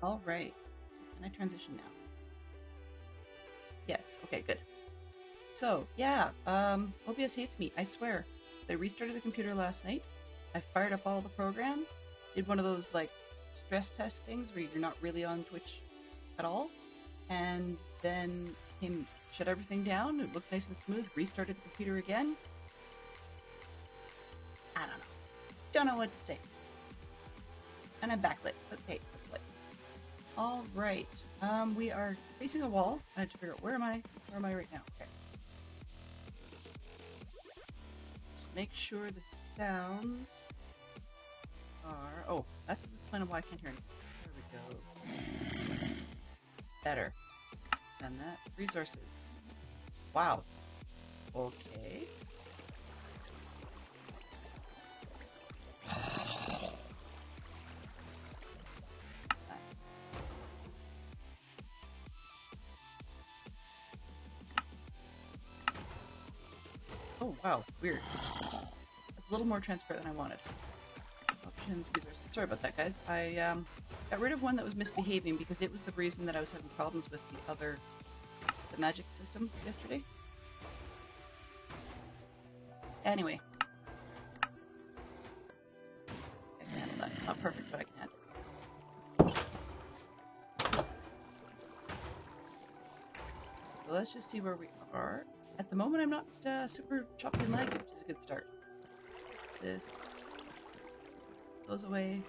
All right. So can I transition now? Yes. Okay, good. So, yeah, OBS hates me, I swear. They restarted the computer last night. I fired up all the programs, did one of those, like, stress test things where you're not really on Twitch at all, and then shut everything down, it looked nice and smooth, restarted the computer again. I don't know. Don't know what to say. And I'm backlit, but hey, that's light. All right. We are facing a wall. I have to figure out where am I right now? Okay. Let's make sure the sounds are. Oh, that's kind of why I can't hear anything. There we go. Better. And that resources. Wow. Okay. Oh, wow. Weird. That's a little more transparent than I wanted. Options, resources. Sorry about that, guys. I got rid of one that was misbehaving because it was the reason that I was having problems with the magic system yesterday. Anyway. I can handle that. It's not perfect, but I can handle it. So let's just see where we are. At the moment, I'm not super choppy and laggy, which is a good start. This goes away.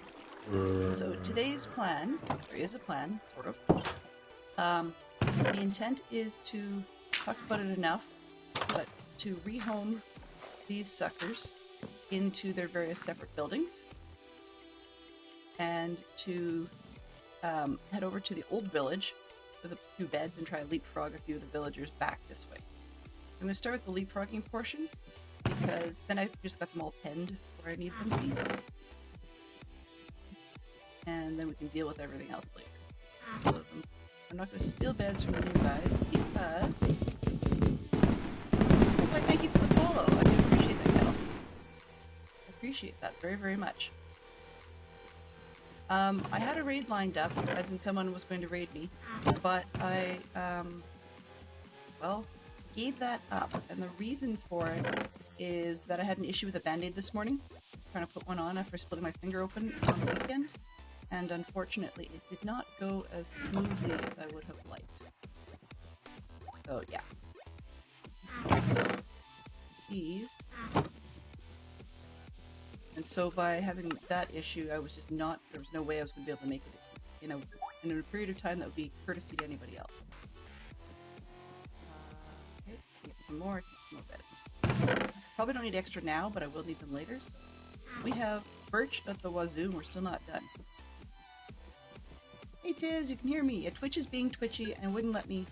So today's plan, there is a plan, sort of. The intent is to talk about it enough, but to rehome these suckers into their various separate buildings, and to head over to the old village with a few beds and try to leapfrog a few of the villagers back this way. I'm going to start with the leapfrogging portion, because then I've just got them all penned where I need them to be. And then we can deal with everything else later. So I'm not going to steal beds from the new guys, because... Why, thank you for the follow. I can appreciate that, Kettle. I appreciate that very, very much. I had a raid lined up, as in someone was going to raid me, but I, well, gave that up, and the reason for it is that I had an issue with a band-aid this morning, trying to put one on after splitting my finger open on the weekend, and unfortunately it did not go as smoothly as I would have liked. So yeah. These. And so by having that issue, I was just not, there was no way I was going to be able to make it, in a period of time that would be courtesy to anybody else. Okay, get some more beds. Probably don't need extra now, but I will need them later. So we have birch at the wazoo, and we're still not done. Hey Tiz, you can hear me. Yeah, Twitch is being twitchy and wouldn't let you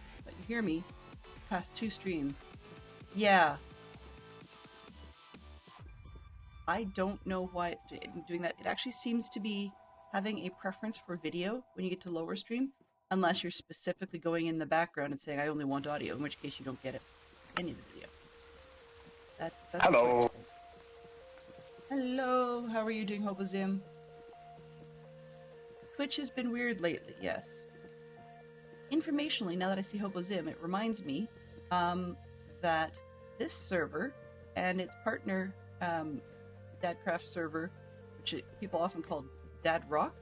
hear me past 2 streams. Yeah. I don't know why it's doing that. It actually seems to be having a preference for video when you get to lower stream, unless you're specifically going in the background and saying I only want audio, in which case you don't get it any of the video. That's hello. Hello, how are you doing, Hobozim? Twitch has been weird lately, yes. Informationally, now that I see Hobozim, it reminds me that this server and its partner DadCaff server, which people often call Dad Rock,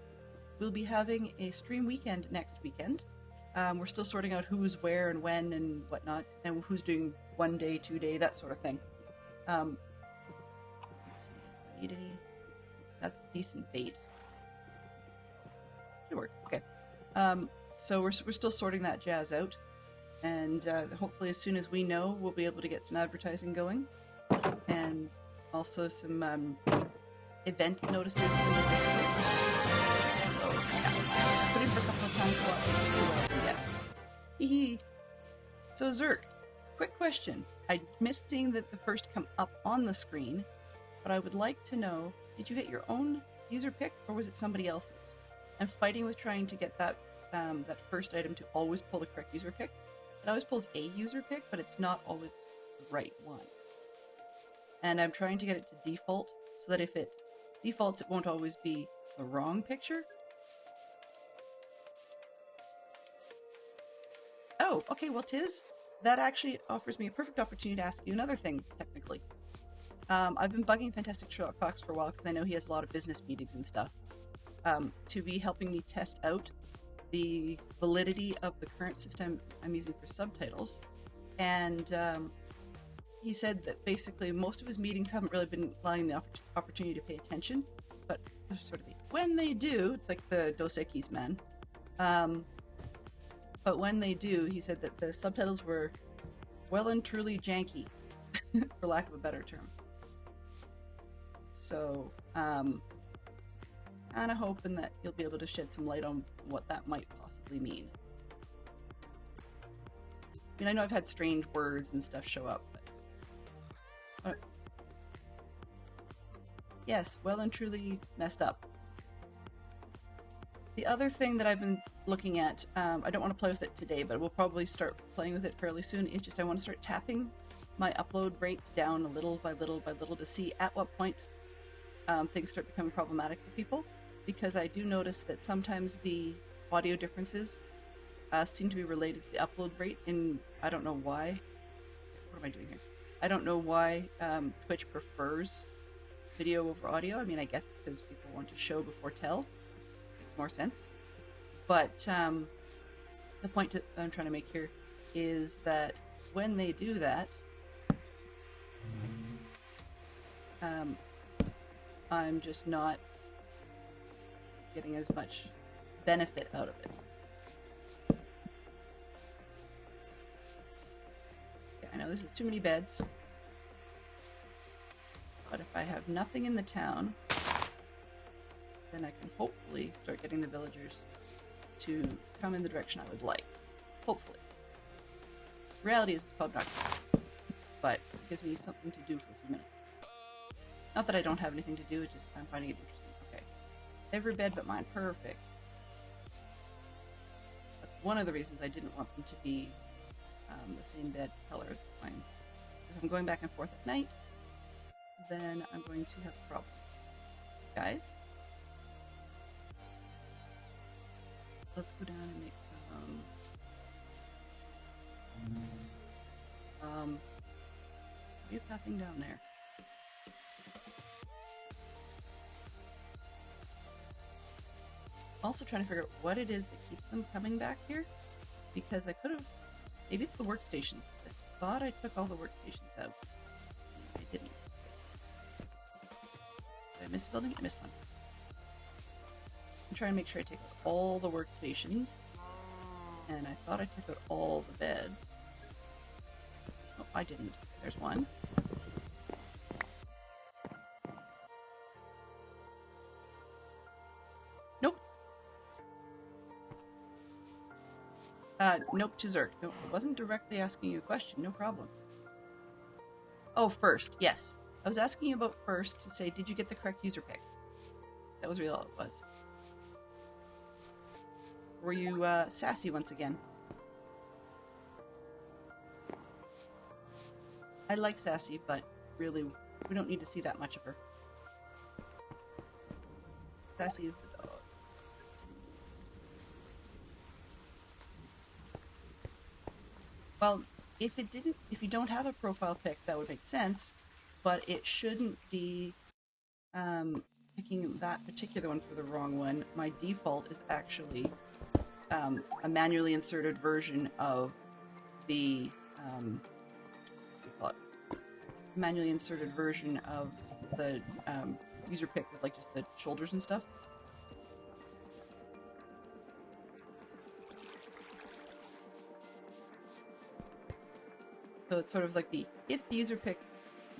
will be having a stream weekend next weekend. We're still sorting out who's where and when and whatnot, and who's doing 1 day, 2 day, that sort of thing. Let's see, need any? That's decent bait. Should work. Okay. So we're still sorting that jazz out, and hopefully as soon as we know, we'll be able to get some advertising going, and also some event notices in the Discord. So yeah, put in for a couple of time slots and see what I can get. Hee. So Zerk, quick question. I missed seeing that the first come up on the screen, but I would like to know: did you get your own user pick, or was it somebody else's? I'm fighting with trying to get that that first item to always pull the correct user pick. It always pulls a user pick, but it's not always the right one. And I'm trying to get it to default, so that if it defaults, it won't always be the wrong picture. Oh, okay, well, Tiz, that actually offers me a perfect opportunity to ask you another thing, technically. I've been bugging Fantastic Sherlock Fox for a while because I know he has a lot of business meetings and stuff, to be helping me test out the validity of the current system I'm using for subtitles. And he said that basically most of his meetings haven't really been allowing the opportunity to pay attention, but sort of when they do, it's like the Dos Equis man. But when they do, he said that the subtitles were well and truly janky, for lack of a better term. So, kind of hoping that you'll be able to shed some light on what that might possibly mean. I mean, I know I've had strange words and stuff show up, but... yes, well and truly messed up. The other thing that I've been looking at, I don't want to play with it today, but we'll probably start playing with it fairly soon, is just I want to start tapping my upload rates down little by little by little to see at what point things start becoming problematic for people, because I do notice that sometimes the audio differences seem to be related to the upload rate, and I don't know why. What am I doing here? I don't know why Twitch prefers video over audio. I mean, I guess it's because people want to show before tell. Makes more sense. But the point I'm trying to make here is that when they do that, I'm just not getting as much benefit out of it. Yeah, I know this is too many beds, but if I have nothing in the town, then I can hopefully start getting the villagers to come in the direction I would like. Hopefully. The reality is it's probably not, but it gives me something to do for a few minutes. Not that I don't have anything to do, it's just I'm finding it interesting. Okay. Every bed but mine. Perfect. That's one of the reasons I didn't want them to be the same bed colors. Fine. If I'm going back and forth at night, then I'm going to have a problem. Guys? Let's go down and make some... we have nothing down there. Also trying to figure out what it is that keeps them coming back here, because I could have... maybe it's the workstations. I thought I took all the workstations out. I didn't. Did I miss a building? I missed one. I'm trying to make sure I take out all the workstations, and I thought I took out all the beds. Oh, I didn't. There's one. Nope. Nope, Chizurk. Nope, I wasn't directly asking you a question. No problem. Oh, first. Yes. I was asking you about first to say, did you get the correct user pick? That was really all it was. Were you sassy once again? I like sassy, but really, we don't need to see that much of her. Sassy is the dog. Well, if you don't have a profile pic, that would make sense, but it shouldn't be picking that particular one for the wrong one. My default is actually a manually inserted version of the manually inserted version of the user pick with like just the shoulders and stuff. So it's sort of like if the user pick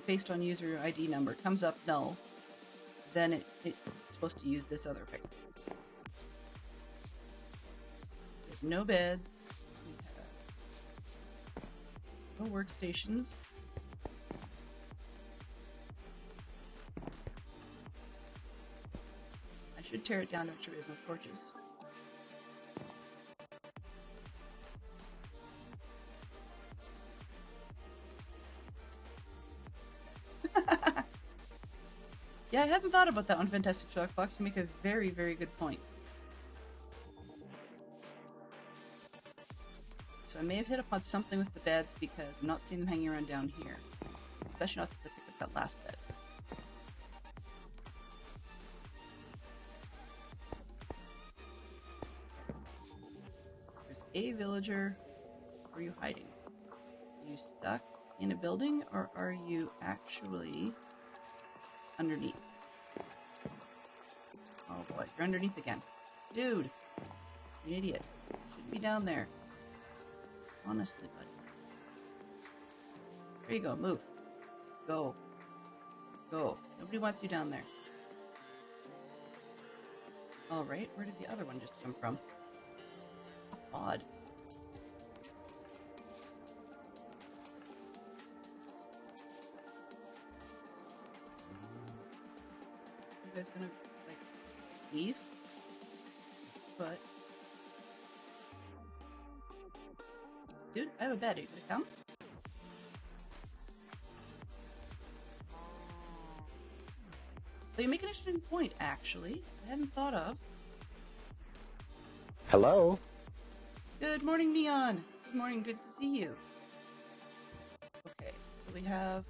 based on user ID number comes up null, then it's supposed to use this other pick. There's no beds, no workstations. I should tear it down to make sure we have no torches. Yeah, I hadn't thought about that on Fantastic Sherlock Fox. You make a very, very good point. so I may have hit upon something with the beds because I'm not seeing them hanging around down here. Especially not to pick up that last bed. There's a villager. Where are you hiding? Are you stuck in a building, or are you actually underneath? Oh boy, you're underneath again. Dude! You idiot. Shouldn't be down there. Honestly, buddy. There you go, move. Go. Go. Nobody wants you down there. Alright, where did the other one just come from? That's odd. You guys gonna, like, leave? But... Dude, I have a bed. Are you gonna come? So you make an interesting point, actually. I hadn't thought of. Hello? Good morning, Neon. Good morning, good to see you. Okay, so we have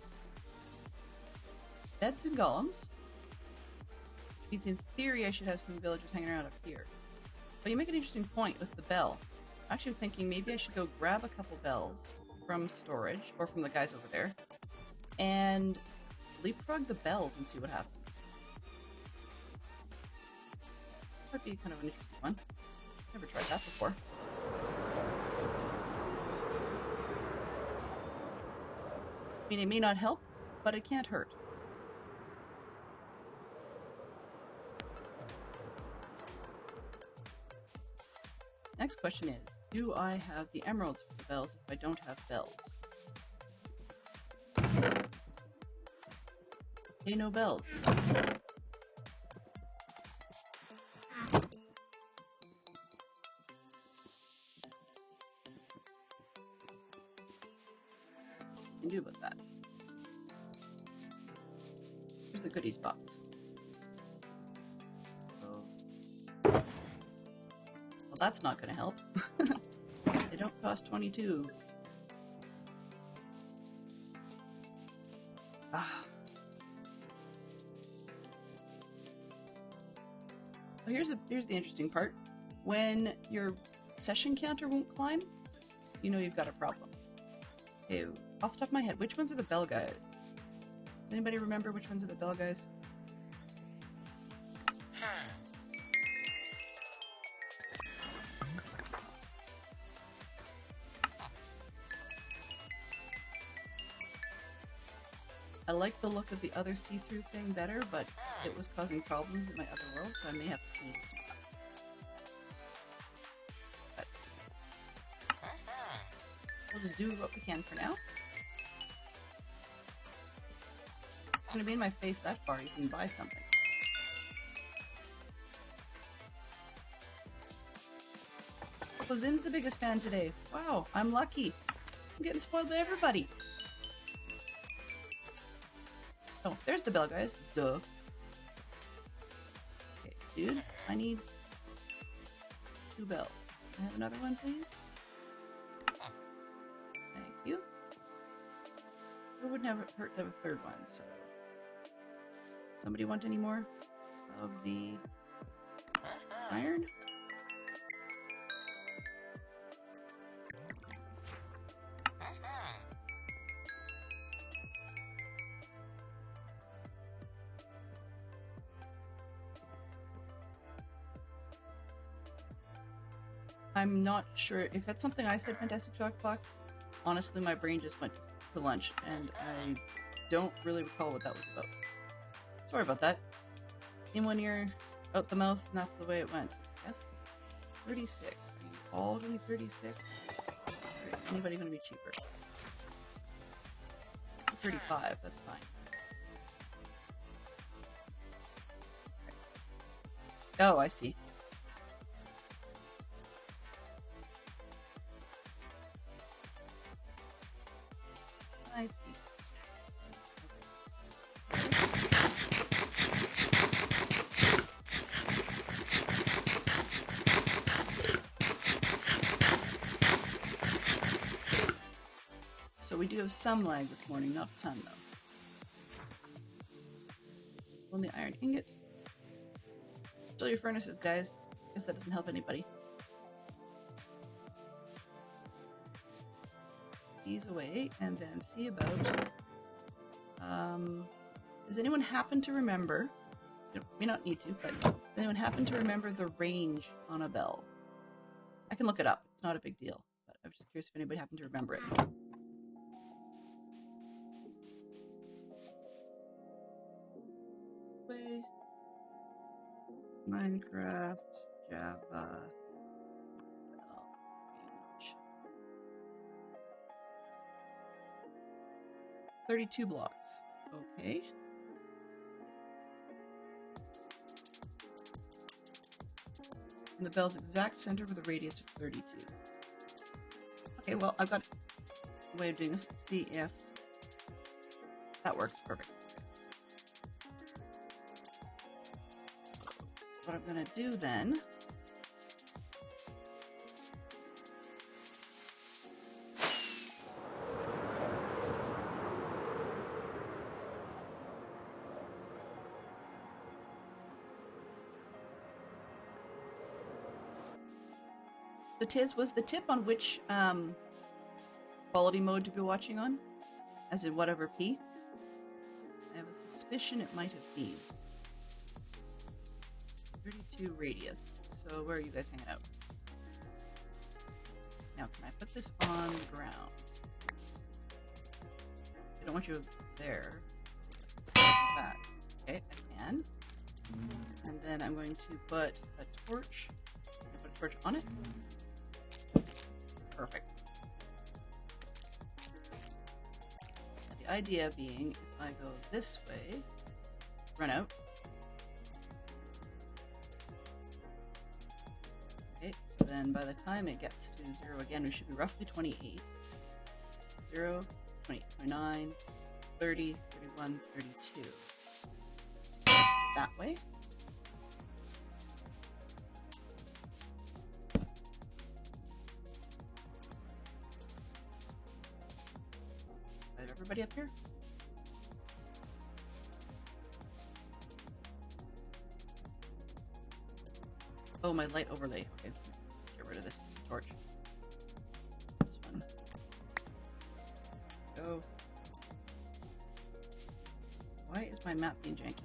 beds and golems. Which means in theory I should have some villagers hanging around up here. But you make an interesting point with the bell. I'm actually thinking maybe I should go grab a couple bells from storage, or from the guys over there, and leapfrog the bells and see what happens. Might be kind of an interesting one. Never tried that before. I mean, it may not help, but it can't hurt. Next question is, do I have the emeralds for the bells if I don't have bells? Okay, no bells. Can do about that. Here's the goodies box. Well, that's not going to help. They don't cost 22. Ah. So here's the interesting part. When your session counter won't climb, you know you've got a problem. Okay, off the top of my head, which ones are the bell guys? Does anybody remember which ones are the bell guys? I like the look of the other see-through thing better, but it was causing problems in my other world, so I may have to change this one. But we'll just do what we can for now. It's gonna be in my face that far, you can buy something. So Zim's the biggest fan today. Wow, I'm lucky. I'm getting spoiled by everybody. Oh, there's the bell guys. Duh. Okay, dude, I need 2 bells. Can I have another one, please? Thank you. It wouldn't have hurt to have a 3rd one, so... Somebody want any more of the iron? I'm not sure if that's something I said, Fantastic Chalk Box. Honestly, my brain just went to lunch, and I don't really recall what that was about. Sorry about that. In one ear, out the mouth, and that's the way it went. Yes? 36. Are you all gonna be 36? Or is anybody gonna be cheaper? 35, that's fine. Oh, I see. I see. we do have some lag this morning, not a ton though. Only iron ingot. Still your furnaces, guys. Guess that doesn't help anybody. These away, and then see about. Does anyone happen to remember? You may not need to, but does anyone happen to remember the range on a bell? I can look it up. It's not a big deal, but I'm just curious if anybody happened to remember it. Way. Minecraft, Java, bell range. 32 blocks. Okay. In the bell's exact center with a radius of 32. Okay, well, I've got a way of doing this. Let's see if that works. Perfect. What I'm going to do then So Tiz, was the tip on which quality mode to be watching on? As in whatever P? I have a suspicion it might have been. 32 radius. So where are you guys hanging out? Now can I put this on the ground? I don't want you there. That. Okay, I can. And then I'm going to put a torch. I'm going to put a torch on it. Perfect. The idea being, if I go this way, run out. Okay, so then by the time it gets to 0 again, we should be roughly 28. 0, 20, 29, 30, 31, 32. That way. Everybody up here? Oh, my light overlay. Okay, get rid of this torch. This one. Go. Why is my map being janky?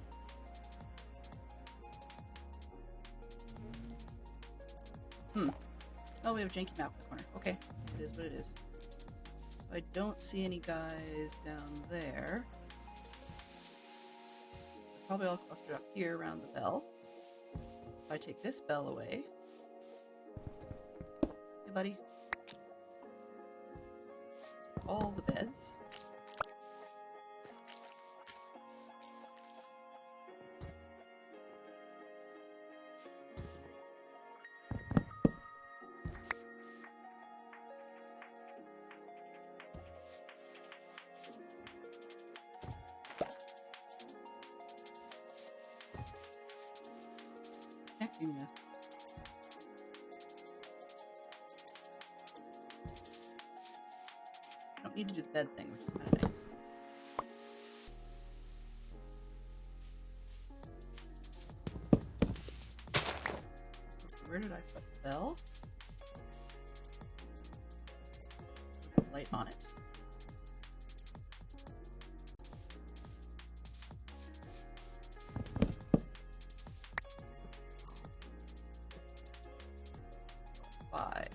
Oh, we have a janky map in the corner. Okay, it is what it is. I don't see any guys down there. Probably all clustered up here around the bell. If I take this bell away. Hey, buddy. All the beds. Connecting this. I don't need to do the bed thing, which is kind of nice. Where did I put the bell? Light on it. Five.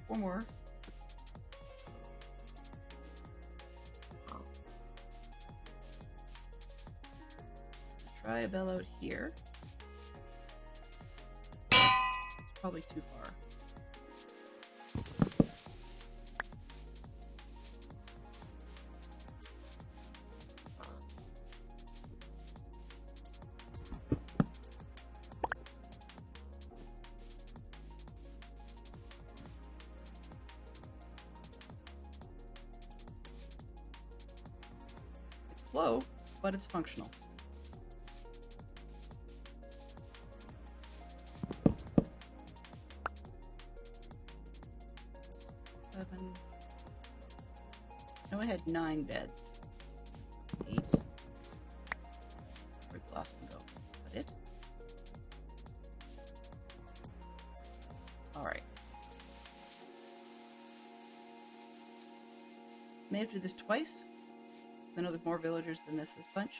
Four more. Try a bell out here. It's probably too far. It's slow, but it's functional. I know I had 9 beds. 8. Where'd the last one go? Is that it? Alright. May have to do this twice. I know there's more villagers than this bunch.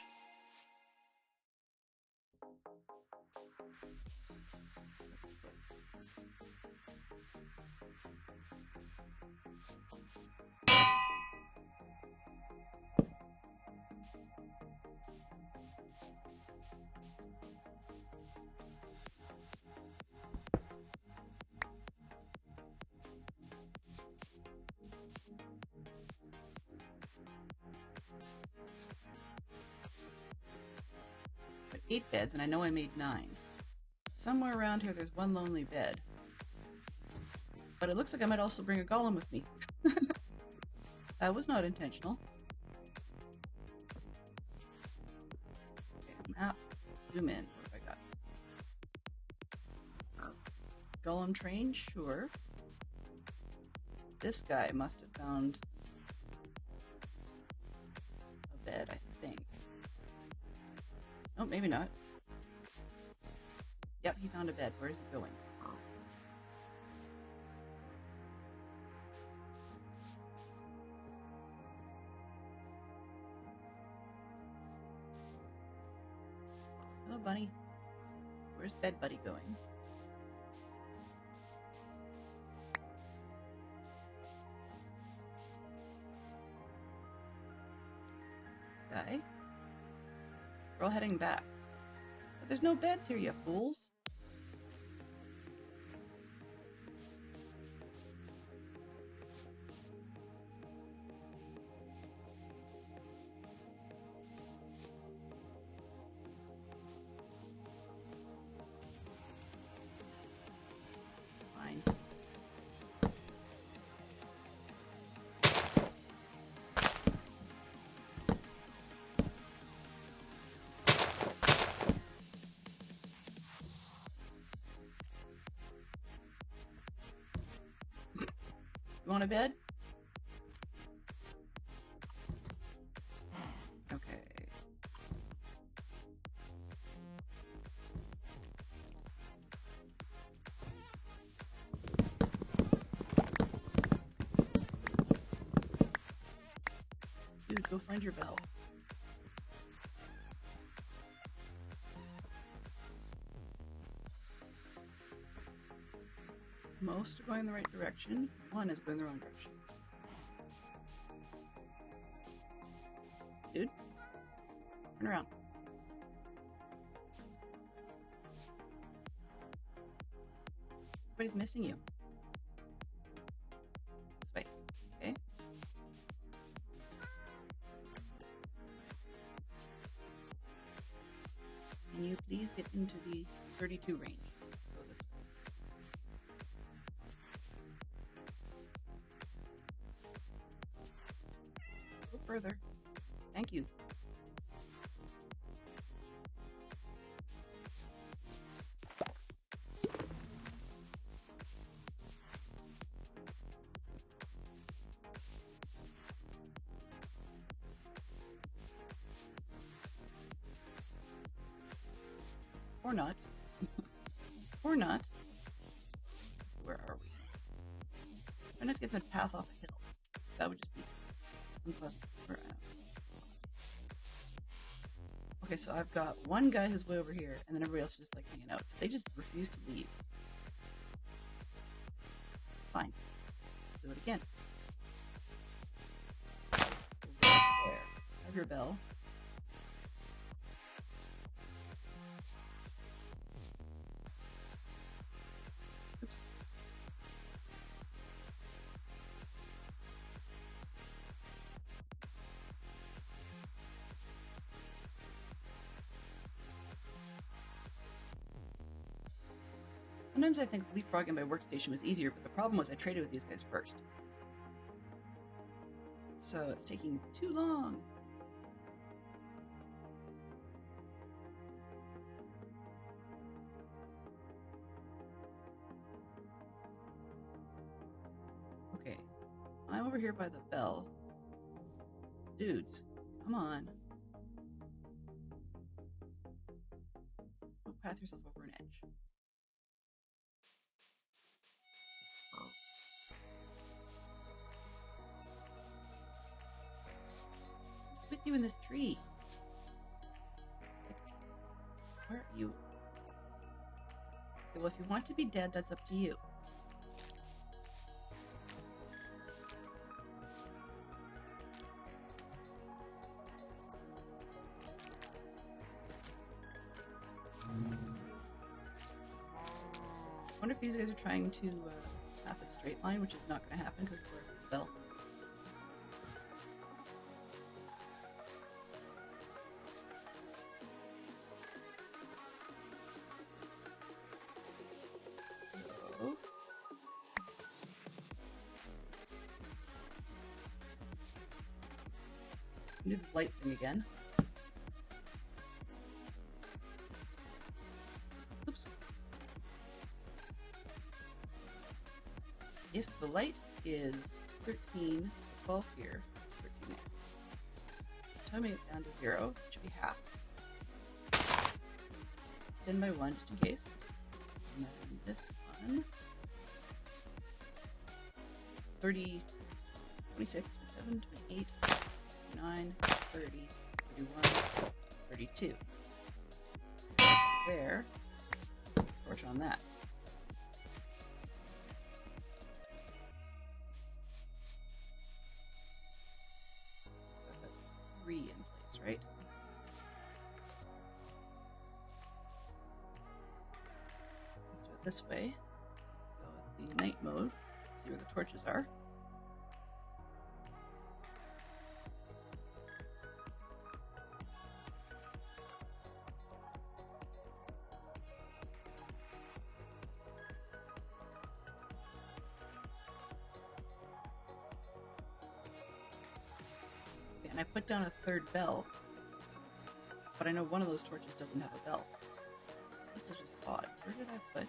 But 8 beds, and I know I made 9. Somewhere around here there's one lonely bed. But it looks like I might also bring a golem with me. That was not intentional. Okay, map. Zoom in. What have I got? Golem train? Sure. This guy must have found a bed, I think. Oh, maybe not. Yep, he found a bed. Where is he going? Hello, bunny. Where's Bed Buddy going? Guy? We're all heading back. But there's no beds here, you fools. Fine. You want a bed? Okay. Dude, go find your bell. Most are going in the right direction. One is going the wrong direction. Dude, turn around. Everybody's missing you. This way, okay? Can you please get into the 32 range? Go this way. Go further. Thank you. Or not. Or not. Where are we? I'm not get the path off a hill. That would just be unpleasant. Okay, so I've got one guy who's way over here, and then everybody else is just like hanging out. So they just refuse to leave. Fine. Do it again. There. Have your bell. Oops. Sometimes I think leapfrogging my workstation was easier, but the problem was I traded with these guys first. So it's taking too long. Okay, I'm over here by the bell. Dudes, come on. Don't path yourself over an edge. What's with you in this tree? Where are you? Okay, well, if you want to be dead, that's up to you. I wonder if these guys are trying to path a straight line, which is not going to happen because we're at the bell. So, do the light thing again. Oops. If the light is 13, 12 here, 13 there. Timing it down to 0, it should be half. 10 by 1 just in case. And then this one. 30, 26, 27, 28, 29, 30, 31, 32. There. Torch on that. In place, right? Let's do it this way. Go with the night mode, see where the torches are. And I put down a third bell, but I know one of those torches doesn't have a bell. This is just odd. Where did I put?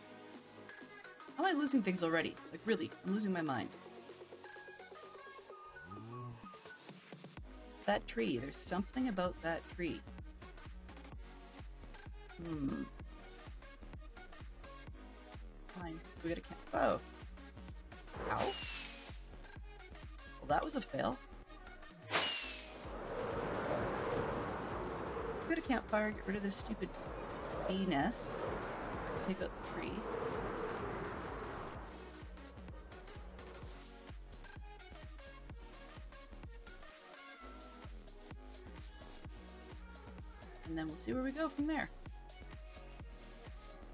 How am I losing things already? Like, really, I'm losing my mind. That tree, there's something about that tree. Fine, so we gotta camp. Oh. Ow. Well, that was a fail. Go to campfire, get rid of this stupid bee nest, take out the tree. And then we'll see where we go from there.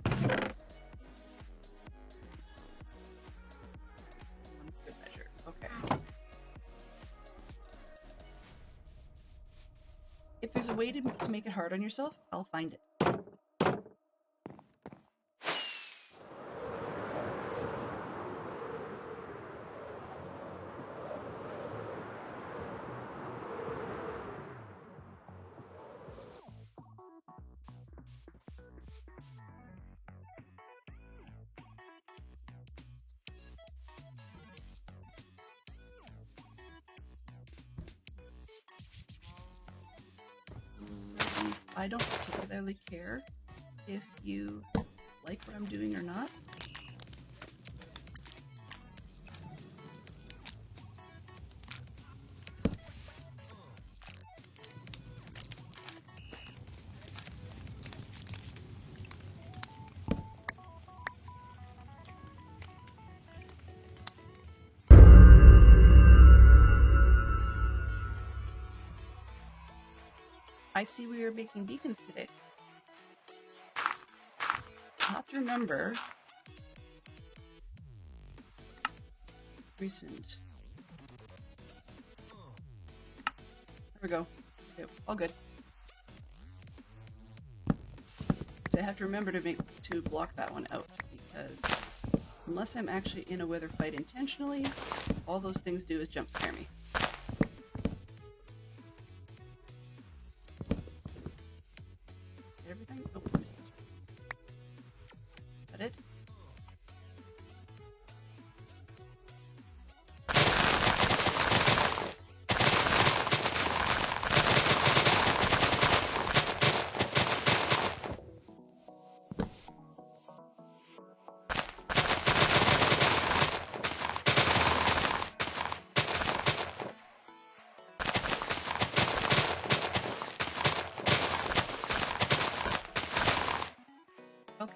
Good measure. Okay. If there's a way to make it hard on yourself, I'll find it. I don't particularly care if you like what I'm doing or not. I see we are making beacons today. I'll have to remember recent. There we go. Okay, all good. So I have to remember to block that one out, because unless I'm actually in a wither fight intentionally, all those things do is jump scare me. Everything? Oh, I missed this one. Is that it?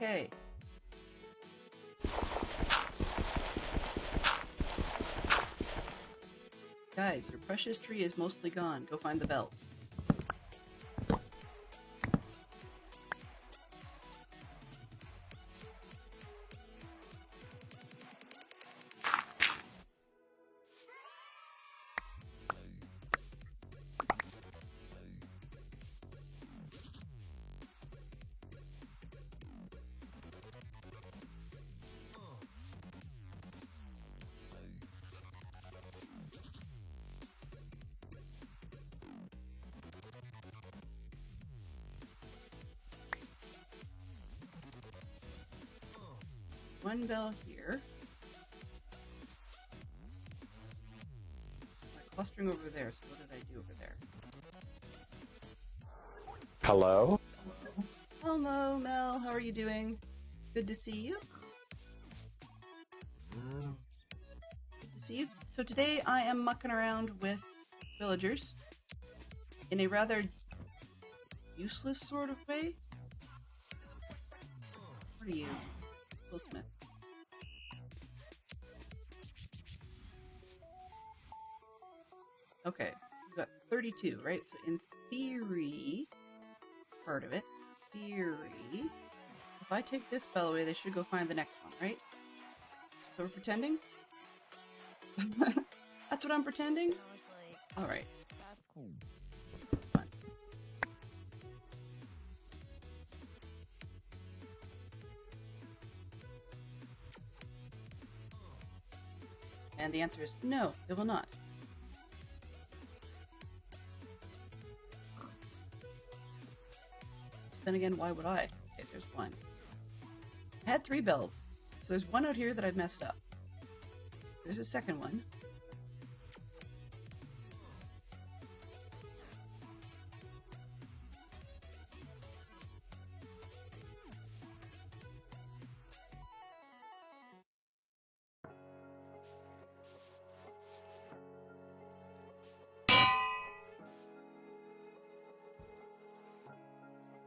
Okay. Guys, your precious tree is mostly gone. Go find the bells. One bell here. I'm clustering over there, so what did I do over there? Hello? Hello, Mel. How are you doing? Good to see you. Good to see you. So today I am mucking around with villagers in a rather useless sort of way. What are you? Will Smith. Okay, we've got 32, right? So in theory, part of it, theory, if I take this bell away, they should go find the next one, right? So we're pretending? That's what I'm pretending? Alright. That's cool. Fun. And the answer is no, it will not. Then again, why would I? Okay, there's one. I had 3 bells. So there's one out here that I've messed up. There's a second one.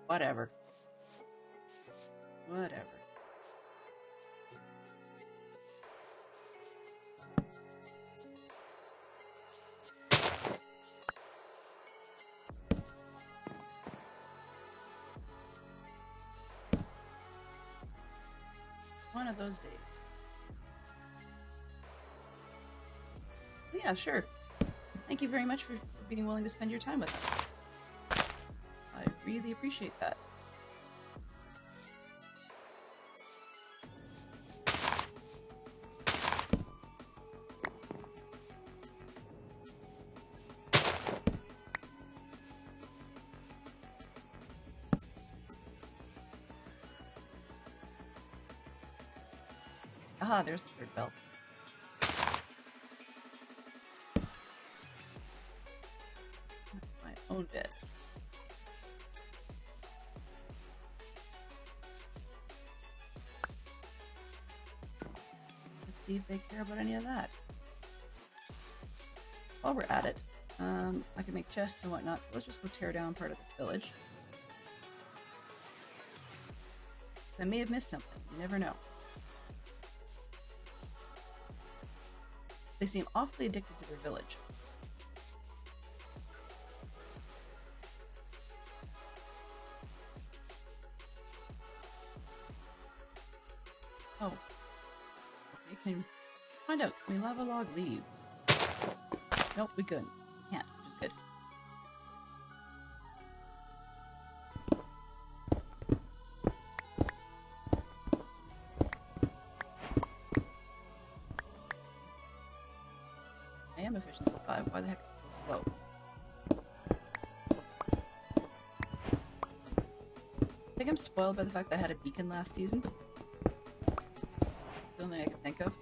Whatever. Whatever. One of those days. Yeah, sure. Thank you very much for being willing to spend your time with us. I really appreciate that. Aha, there's the third bell. My own bit. Let's see if they care about any of that. While we're at it, I can make chests and whatnot. So let's just go tear down part of this village. I may have missed something. You never know. They seem awfully addicted to their village. Oh. Okay, can you find out. Can we lava log leaves? Nope, we couldn't. We can't, which is good. I am efficiency 5. Why the heck is it so slow? I think I'm spoiled by the fact that I had a beacon last season. It's the only thing I can think of.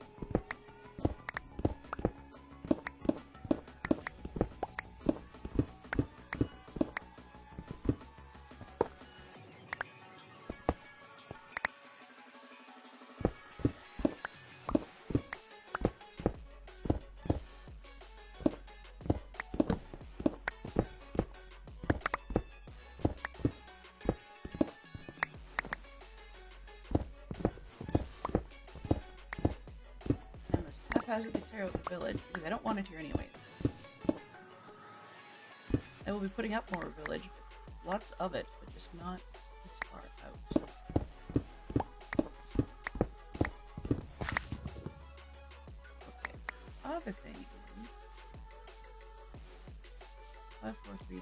haphazardly tear out the village, because I don't want it here anyways. I will be putting up more village, lots of it, but just not this far out. Okay, other thing is 5432.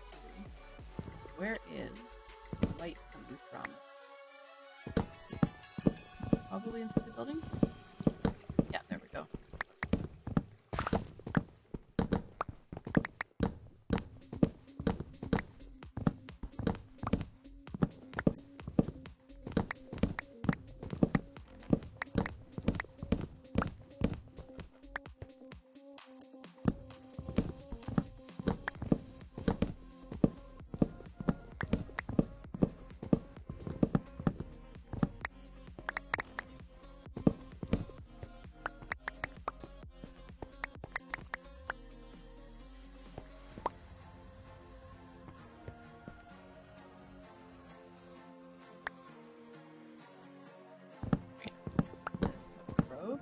Where is the light coming from? Probably inside the building? Yeah, there we go. Road.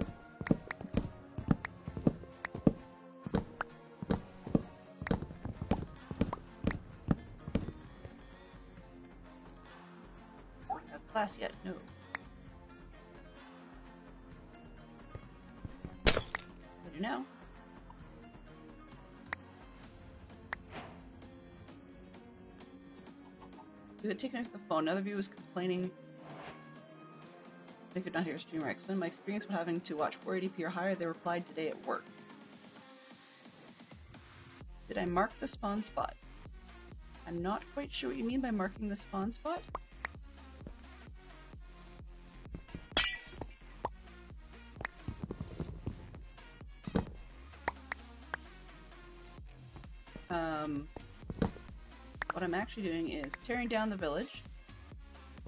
Don't have class yet, no. I do now. We had taken off the phone. Another viewer was complaining they could not hear a streamer. I explained my experience with having to watch 480p or higher. They replied today at work. Did I mark the spawn spot? I'm not quite sure what you mean by marking the spawn spot. What I'm actually doing is tearing down the village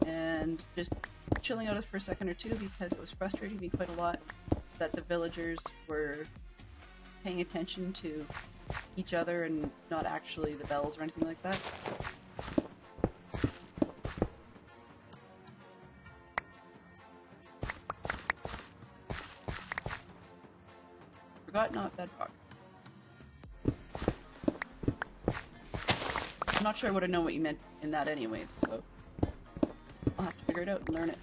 and just chilling out for a second or two, because it was frustrating me quite a lot that the villagers were paying attention to each other and not actually the bells or anything like that. Forgot not bedrock. I'm not sure I would have known what you meant in that anyways, so I'll have to figure it out and learn it.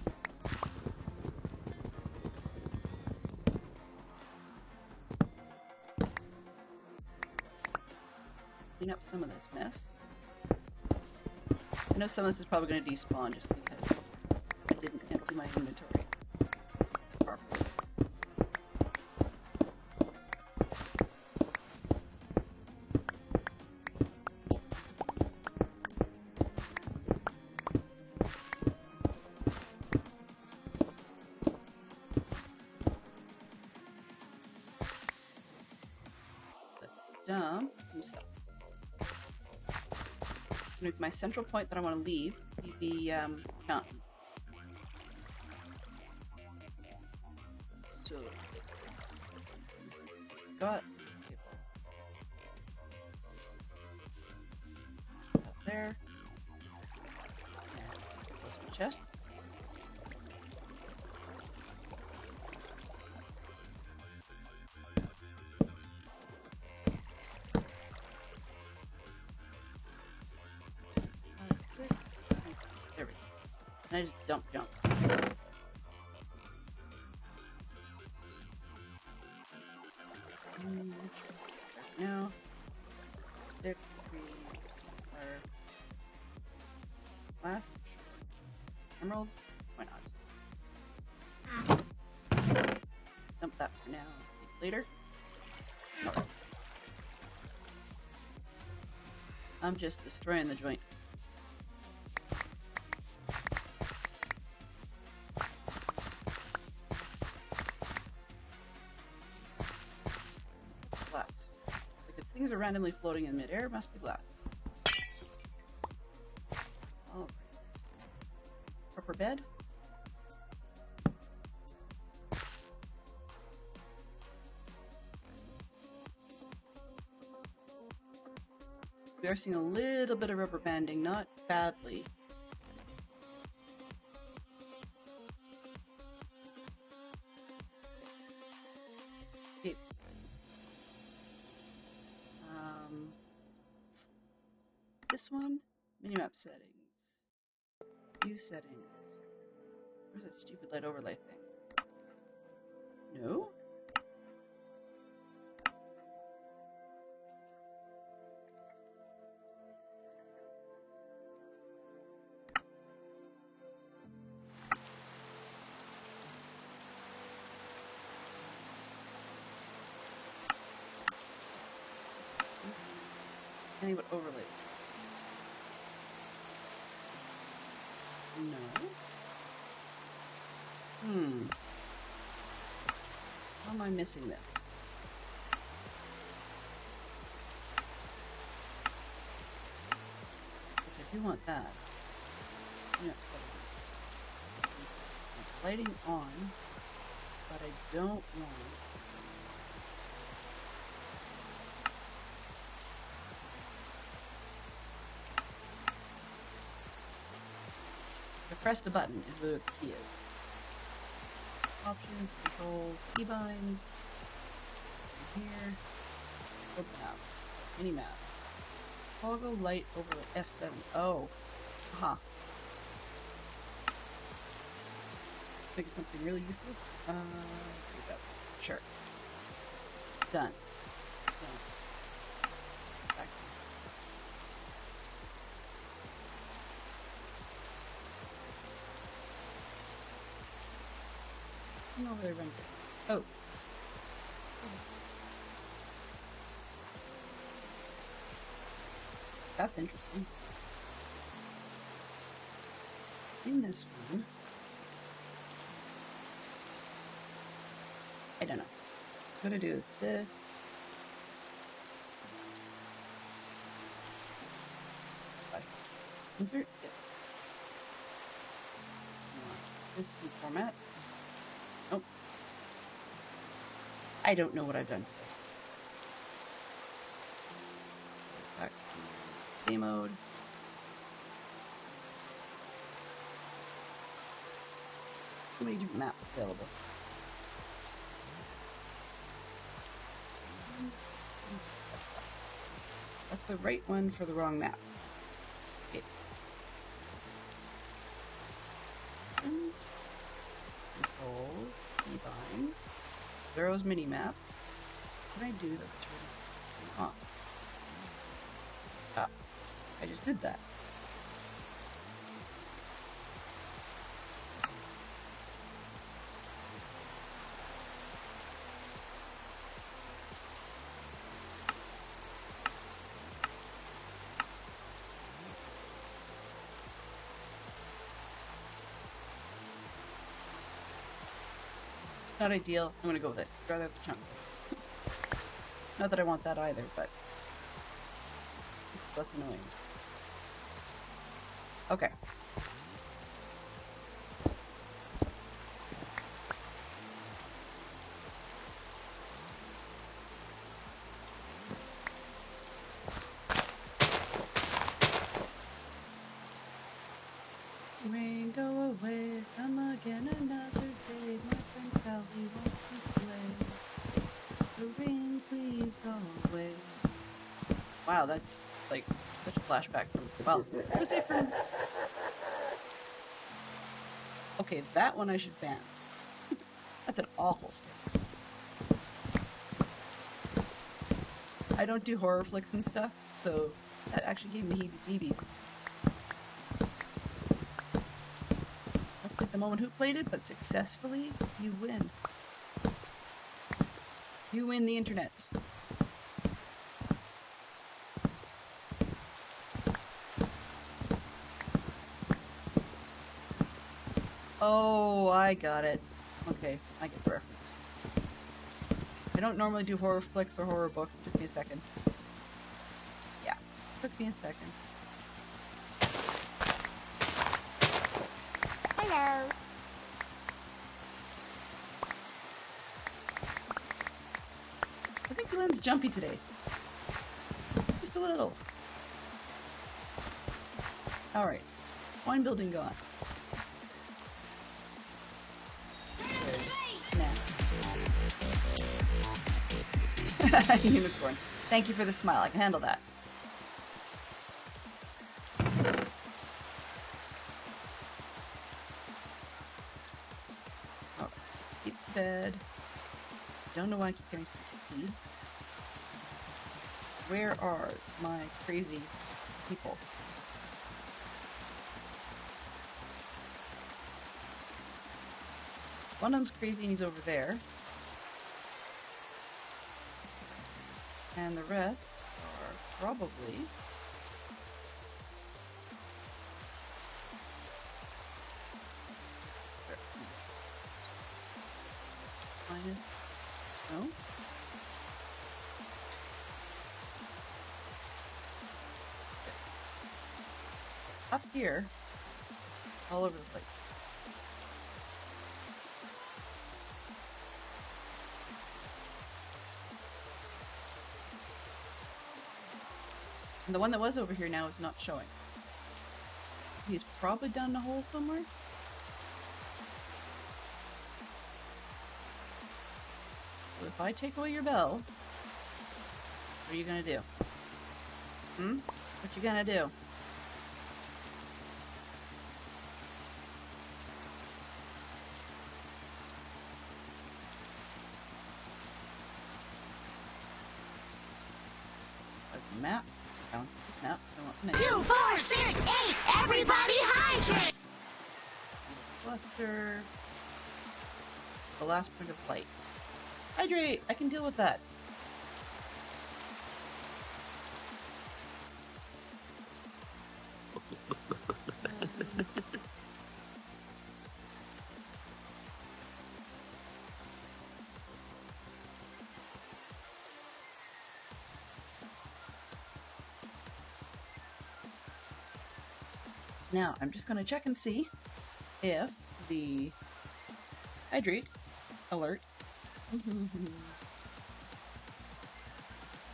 Clean up some of this mess. I know some of this is probably going to despawn just because I didn't empty my inventory properly. Dump some stuff. My central point that I want to leave be the fountain. So got up there. And so some chests. I just dump junk. Now, stick these are glass, emeralds. Why not? Dump that for now. Later. Oh. I'm just destroying the joint. Things are randomly floating in midair. Must be glass. Oh, proper bed. We are seeing a little bit of rubber banding, not badly. Okay, this one? Minimap settings. View settings. Where's that stupid light overlay thing? No? Anything but overlays. No. How am I missing this? Because I do want that. Yeah, lighting on, but I don't want. I pressed a button is where the key is. Options, controls, keybinds. Here. Open up. Minimap. Toggle light overlay F7. Oh. Aha. Making something really useless. Sure. Done. Done. Back. Come over there, run. Oh. That's interesting. In this one, I don't know. What I'm gonna do is this. Insert it. This new format. Nope. I don't know what I've done today. Back to game mode. Too many different maps available. That's the right one for the wrong map. Okay. Controls, keybinds, Zero's minimap. What did I do that turns off? Ah, I just did that. Not ideal. I'm gonna go with it. I'd rather have the chunk. Not that I want that either, but it's less annoying. Okay. Rain, go away, come again another day. My friend Sally wants to play. The rain, please go away. Wow, that's like such a flashback from. Well, I would say from. Okay, that one I should ban. That's an awful stick. I don't do horror flicks and stuff, so that actually gave me heebie-jeebies. That's like the moment who played it, but successfully, you win. You win the internets. Oh, I got it. Okay, I get the reference. I don't normally do horror flicks or horror books. It took me a second. Yeah, took me a second. Hello. I think Glenn's jumpy today. Just a little. Alright. Wine building gone. Unicorn. Thank you for the smile. I can handle that. bed. Don't know why I keep getting seeds. Where are my crazy people? One of them's crazy and he's over there. And the rest are probably... minus... no? Up here, all over the place. And the one that was over here now is not showing. So he's probably down the hole somewhere. So if I take away your bell, what are you gonna do? What you gonna do? Map. Down map. 2, 4, 6, 8. Everybody hydrate. Cluster. The last point of light. Hydrate. I can deal with that. Now, I'm just going to check and see if the hydrate alert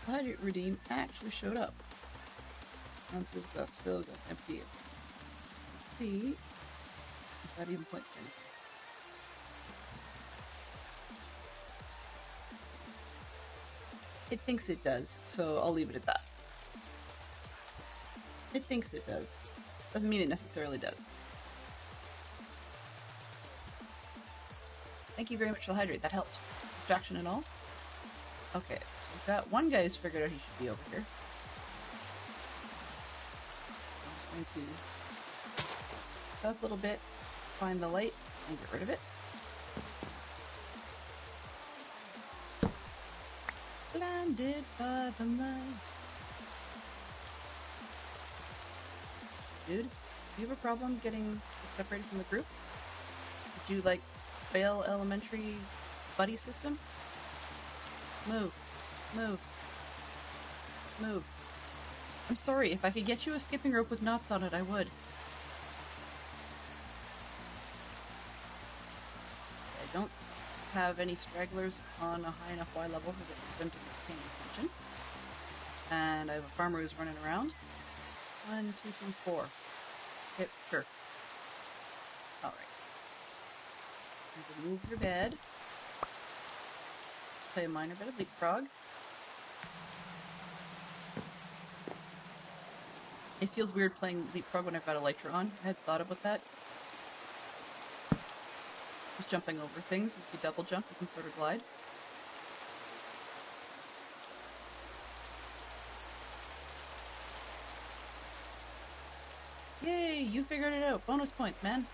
hydrate redeem actually showed up. Once this glass filled, glass empty. Let's see if that even points to anything. It thinks it does, so I'll leave it at that. It thinks it does. Doesn't mean it necessarily does. Thank you very much for the hydrate. That helped. Distraction and all. Okay, so we've got one guy who's figured out he should be over here. I'm just going to south a little bit, find the light, and get rid of it. Blinded by the light. Dude, do you have a problem getting separated from the group? Did you, like, fail elementary buddy system? Move. Move. Move. I'm sorry, if I could get you a skipping rope with knots on it, I would. I don't have any stragglers on a high enough Y level for them to pay attention. And I have a farmer who's running around. 1, 2, 3, 4. Yep, sure. Alright. Remove your bed. Play a minor bit of leapfrog. It feels weird playing leapfrog when I've got Elytra on. I had thought about that. Just jumping over things. If you double jump, you can sort of glide. Yay, you figured it out. Bonus points, man.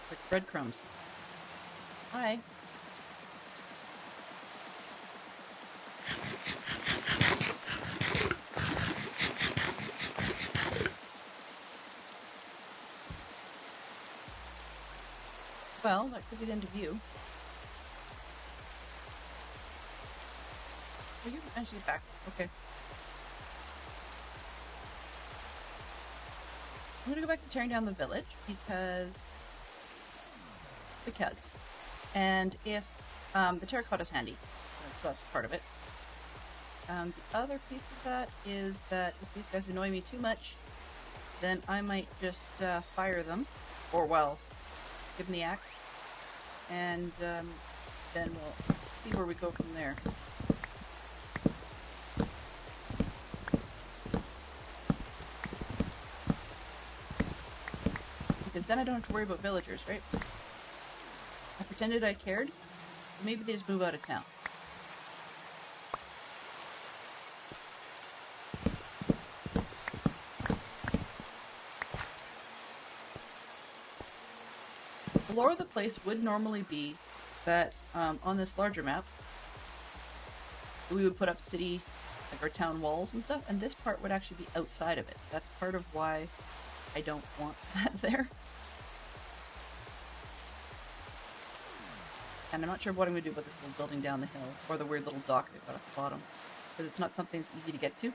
It's like breadcrumbs. Hi. Well, that could be the end of you. Are you actually back? Okay. I'm gonna go back to tearing down the village because. And if the terracotta's handy, so that's part of it. The other piece of that is that if these guys annoy me too much, then I might just fire them, or well, give them the axe, and then we'll see where we go from there. then I don't have to worry about villagers, right? I pretended I cared. Maybe they just move out of town. The lore of the place would normally be that on this larger map, we would put up city, like our town walls and stuff, and this part would actually be outside of it. That's part of why I don't want that there. And I'm not sure what I'm going to do about this little building down the hill, or the weird little dock they've got at the bottom, because it's not something that's easy to get to.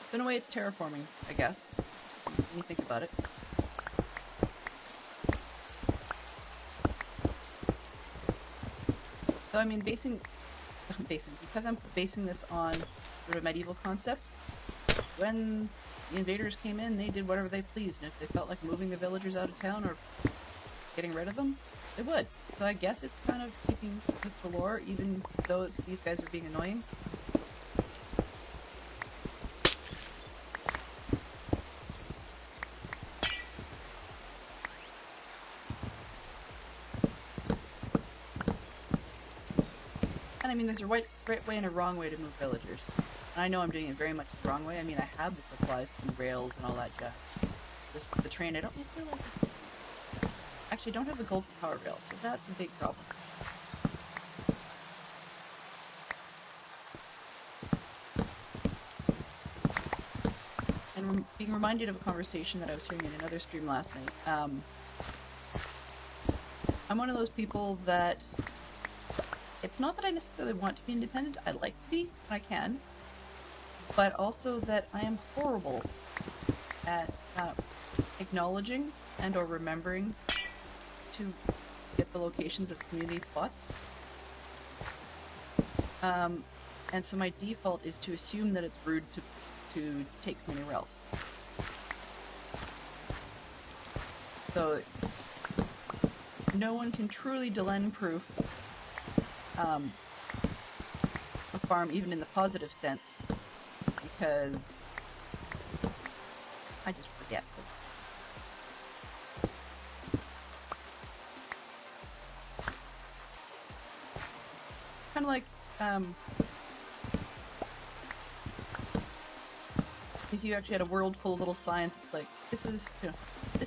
So in a way, it's terraforming, I guess, when you think about it. So I mean, because I'm basing this on sort of a medieval concept, when the invaders came in, they did whatever they pleased, and if they felt like moving the villagers out of town or getting rid of them, they would. So I guess it's kind of keeping with the lore, even though these guys are being annoying. And I mean, there's a right way and a wrong way to move villagers. And I know I'm doing it very much the wrong way. I mean, I have the supplies and rails and all that jazz. Just the train, I don't feel like... Actually, I don't have the gold for power rails, so that's a big problem. And being reminded of a conversation that I was hearing in another stream last night. I'm one of those people that... It's not that I necessarily want to be independent. I like to be when I can. But also that I am horrible at acknowledging and or remembering to get the locations of community spots. And so my default is to assume that it's rude to take from anywhere else. So no one can truly Delenn-proof a farm, even in the positive sense, because I just forget things. Kind of like if you actually had a world full of little signs. It's like, this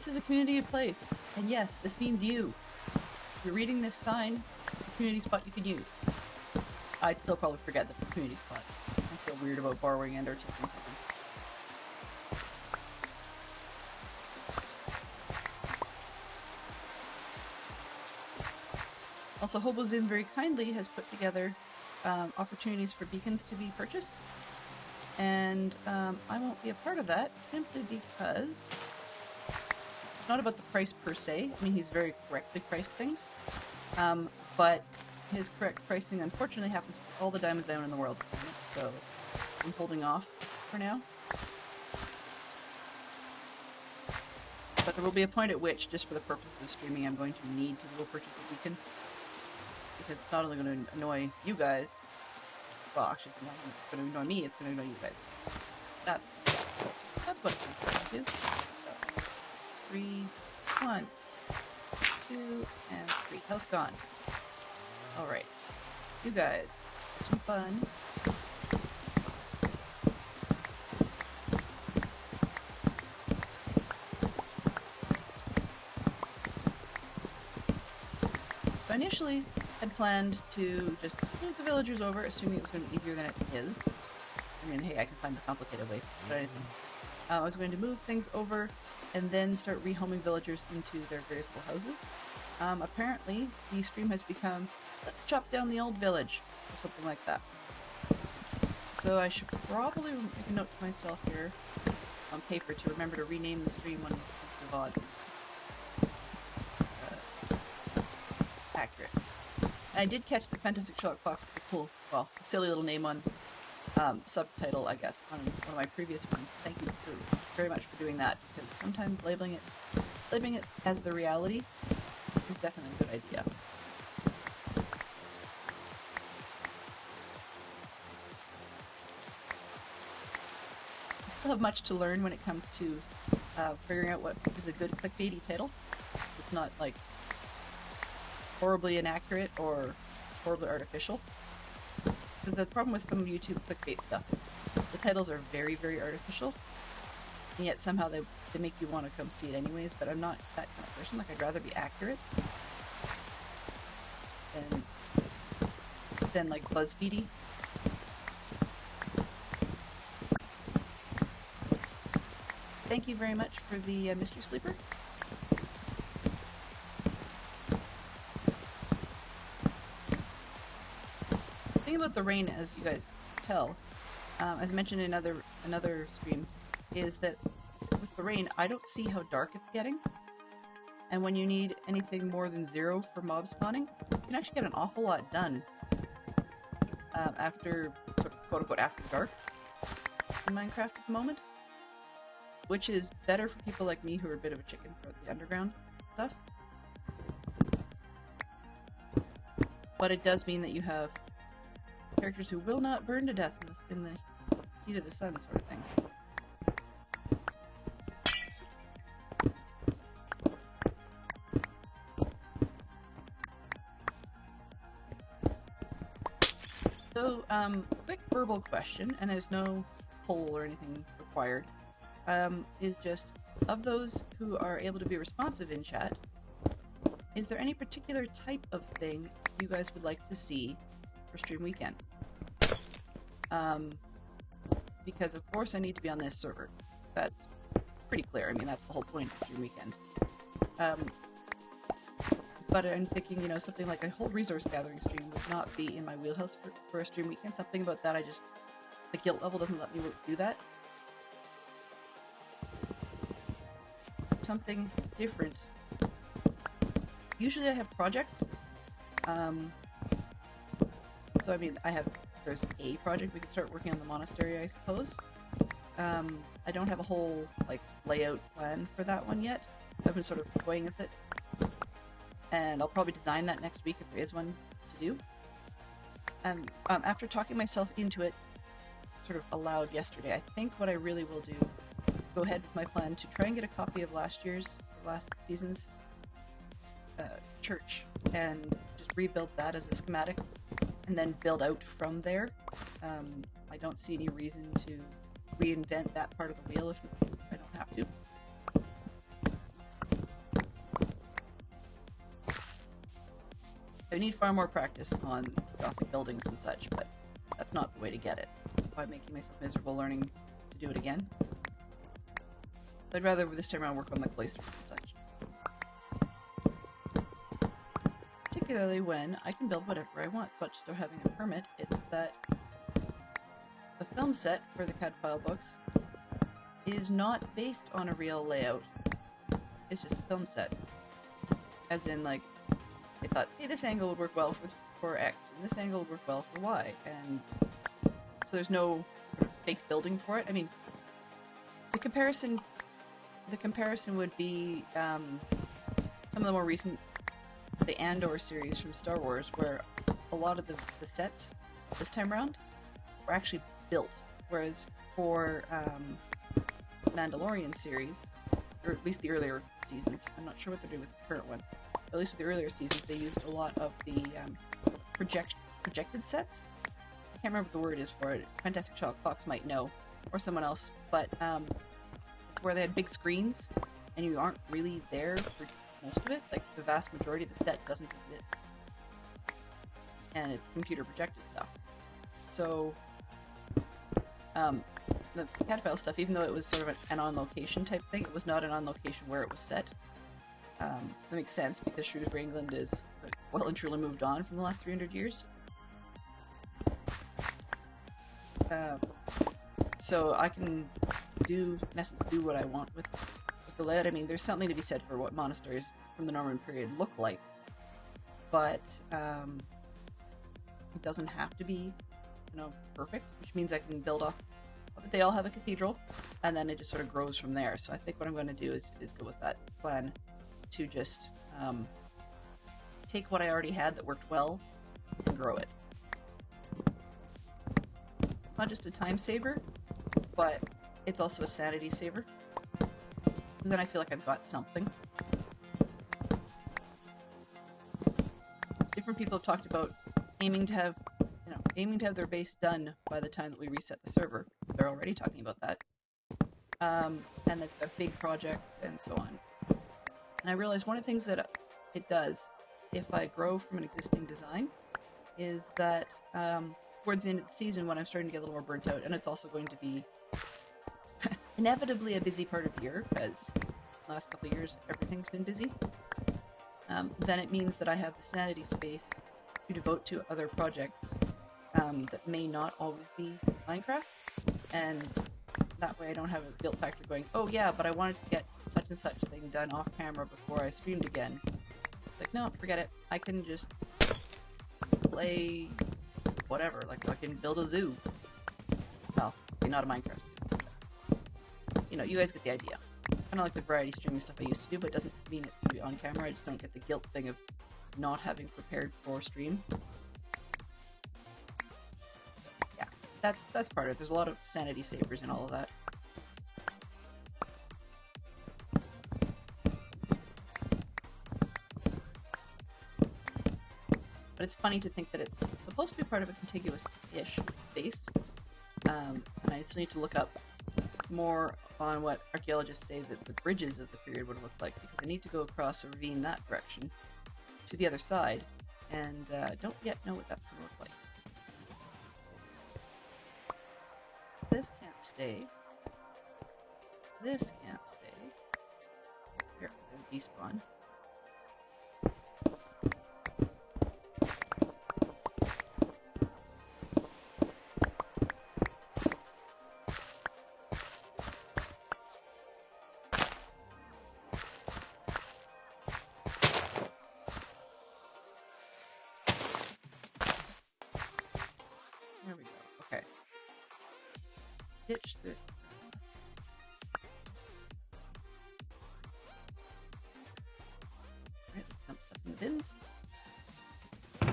is a community place, and yes, this means you. If you're reading this sign, it's a community spot you could use. I'd still probably forget that it's a community spot. I feel weird about borrowing and or taking something. Also, HoboZim very kindly has put together opportunities for beacons to be purchased. And I won't be a part of that simply because it's not about the price per se. I mean, he's very correctly priced things. But his correct pricing, unfortunately, happens with all the diamonds I own in the world. So I'm holding off for now. But there will be a point at which, just for the purposes of streaming, I'm going to need to go purchase a beacon. Because it's not only going to annoy you guys, well, actually, it's not going to annoy me, it's going to annoy you guys. That's what it comes down to. So, 3, 1, 2, and 3. House gone. Alright. You guys, have some fun. So I initially had planned to just move the villagers over, assuming it was going to be easier than it is. I mean, hey, I can find the complicated way, but anything. I was going to move things over and then start rehoming villagers into their various little houses. Apparently, the stream has become, let's chop down the old village, or something like that. So I should probably make a note to myself here on paper to remember to rename the stream when it's VOD. Accurate. And I did catch the Fantastic Sherlock Fox, pretty cool, well, silly little name on subtitle, I guess, on one of my previous ones. Thank you very much for doing that, because sometimes labeling it as the reality is definitely a good idea. I still still have much to learn when it comes to figuring out what is a good clickbaity title. It's not like horribly inaccurate or horribly artificial. Because the problem with some YouTube clickbait stuff is the titles are very, very artificial, and yet somehow they make you want to come see it anyways. But I'm not that kind of person. Like, I'd rather be accurate than like BuzzFeedy. Thank you very much for the Mystery Sleeper. The thing about the rain, as you guys tell, as mentioned in another stream, is that with the rain, I don't see how dark it's getting. And when you need anything more than 0 for mob spawning, you can actually get an awful lot done after, quote-unquote, after dark in Minecraft at the moment. Which is better for people like me who are a bit of a chicken for the underground stuff. But it does mean that you have characters who will not burn to death in the heat of the sun, sort of thing. So, quick verbal question, and there's no poll or anything required. Is just, of those who are able to be responsive in chat, is there any particular type of thing you guys would like to see for Stream Weekend? Because of course I need to be on this server. That's pretty clear. I mean, that's the whole point of Stream Weekend. But I'm thinking, you know, something like a whole resource gathering stream would not be in my wheelhouse for a Stream Weekend. Something about that, the guilt level doesn't let me do that. Something different. Usually I have projects. So I mean, there's a project we can start working on the monastery, I suppose. I don't have a whole like layout plan for that one yet. I've been sort of toying with it. And I'll probably design that next week if there is one to do. And after talking myself into it sort of aloud yesterday, I think what I really will do go ahead with my plan to try and get a copy of last season's church and just rebuild that as a schematic and then build out from there. I don't see any reason to reinvent that part of the wheel if I don't have to. I need far more practice on Gothic buildings and such, but that's not the way to get it by making myself miserable learning to do it again. I'd rather this time around work on the cloisters and such. Particularly when I can build whatever I want. It's not just having a permit, it's that the film set for the CAD file books is not based on a real layout. It's just a film set. As in, like, they thought, hey, this angle would work well for X, and this angle would work well for Y, and so there's no sort of fake building for it. I mean, the comparison would be some of the more recent, the Andor series from Star Wars, where a lot of the sets this time around were actually built, whereas for Mandalorian series, or at least the earlier seasons, I'm not sure what they're doing with the current one, but at least with the earlier seasons, they used a lot of the projected sets. I can't remember what the word is for it. Fantastic Fox might know, or someone else, but it's where they had big screens, and you aren't really there for most of it. Like, the vast majority of the set doesn't exist. And it's computer projected stuff. So, the CAD file stuff, even though it was sort of an on-location type thing, it was not an on-location where it was set. That makes sense, because Shrewsbury, England is well and truly moved on from the last 300 years. So I can in essence, do what I want with the layout. I mean, there's something to be said for what monasteries from the Norman period look like, but it doesn't have to be, perfect, which means I can build off. But they all have a cathedral, and then it just sort of grows from there. So I think what I'm going to do is go with that plan to just take what I already had that worked well and grow it. Not just a time saver, but it's also a sanity saver. Then I feel like I've got something. Different people have talked about aiming to have their base done by the time that we reset the server. They're already talking about that. And they've got big projects and so on. And I realized one of the things that it does, if I grow from an existing design, is that towards the end of the season when I'm starting to get a little more burnt out, and it's also going to be inevitably a busy part of the year, because the last couple of years everything's been busy, then it means that I have the sanity space to devote to other projects that may not always be Minecraft, and that way I don't have a guilt factor going, oh yeah, but I wanted to get such and such thing done off camera before I streamed again. Like, no, forget it. I can just play whatever. Like, I can build a zoo. Well, okay, not a Minecraft zoo. You know, you guys get the idea. Kind of like the variety streaming stuff I used to do, but it doesn't mean it's going to be on camera. I just don't get the guilt thing of not having prepared for stream. Yeah, that's part of it. There's a lot of sanity savers in all of that. But it's funny to think that it's supposed to be part of a contiguous-ish base. And I still need to look up more on what archaeologists say that the bridges of the period would look like, because I need to go across a ravine that direction to the other side, and don't yet know what that's going to look like. This can't stay. This can't stay. Here, despawn. There we go. Okay. Ditch the grass. Alright, let's dump stuff in the bins. I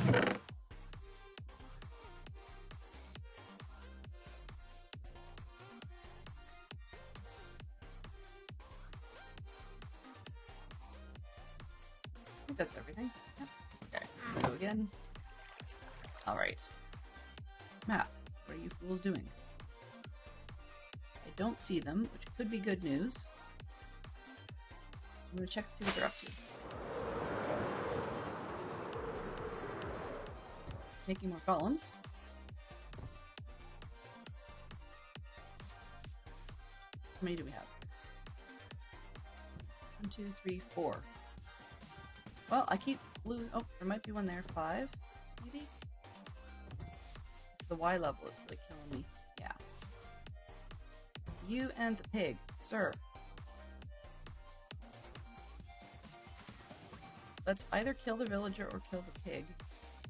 think that's everything. Yep. Okay, go again. Alright. Map. What are you fools doing? I don't see them, which could be good news. I'm gonna check and see what they're up to. Making more columns. How many do we have? 1, 2, 3, 4. Well, I keep losing. Oh, there might be one there. 5, maybe? The Y level is really killing me. Yeah. You and the pig, sir. Let's either kill the villager or kill the pig,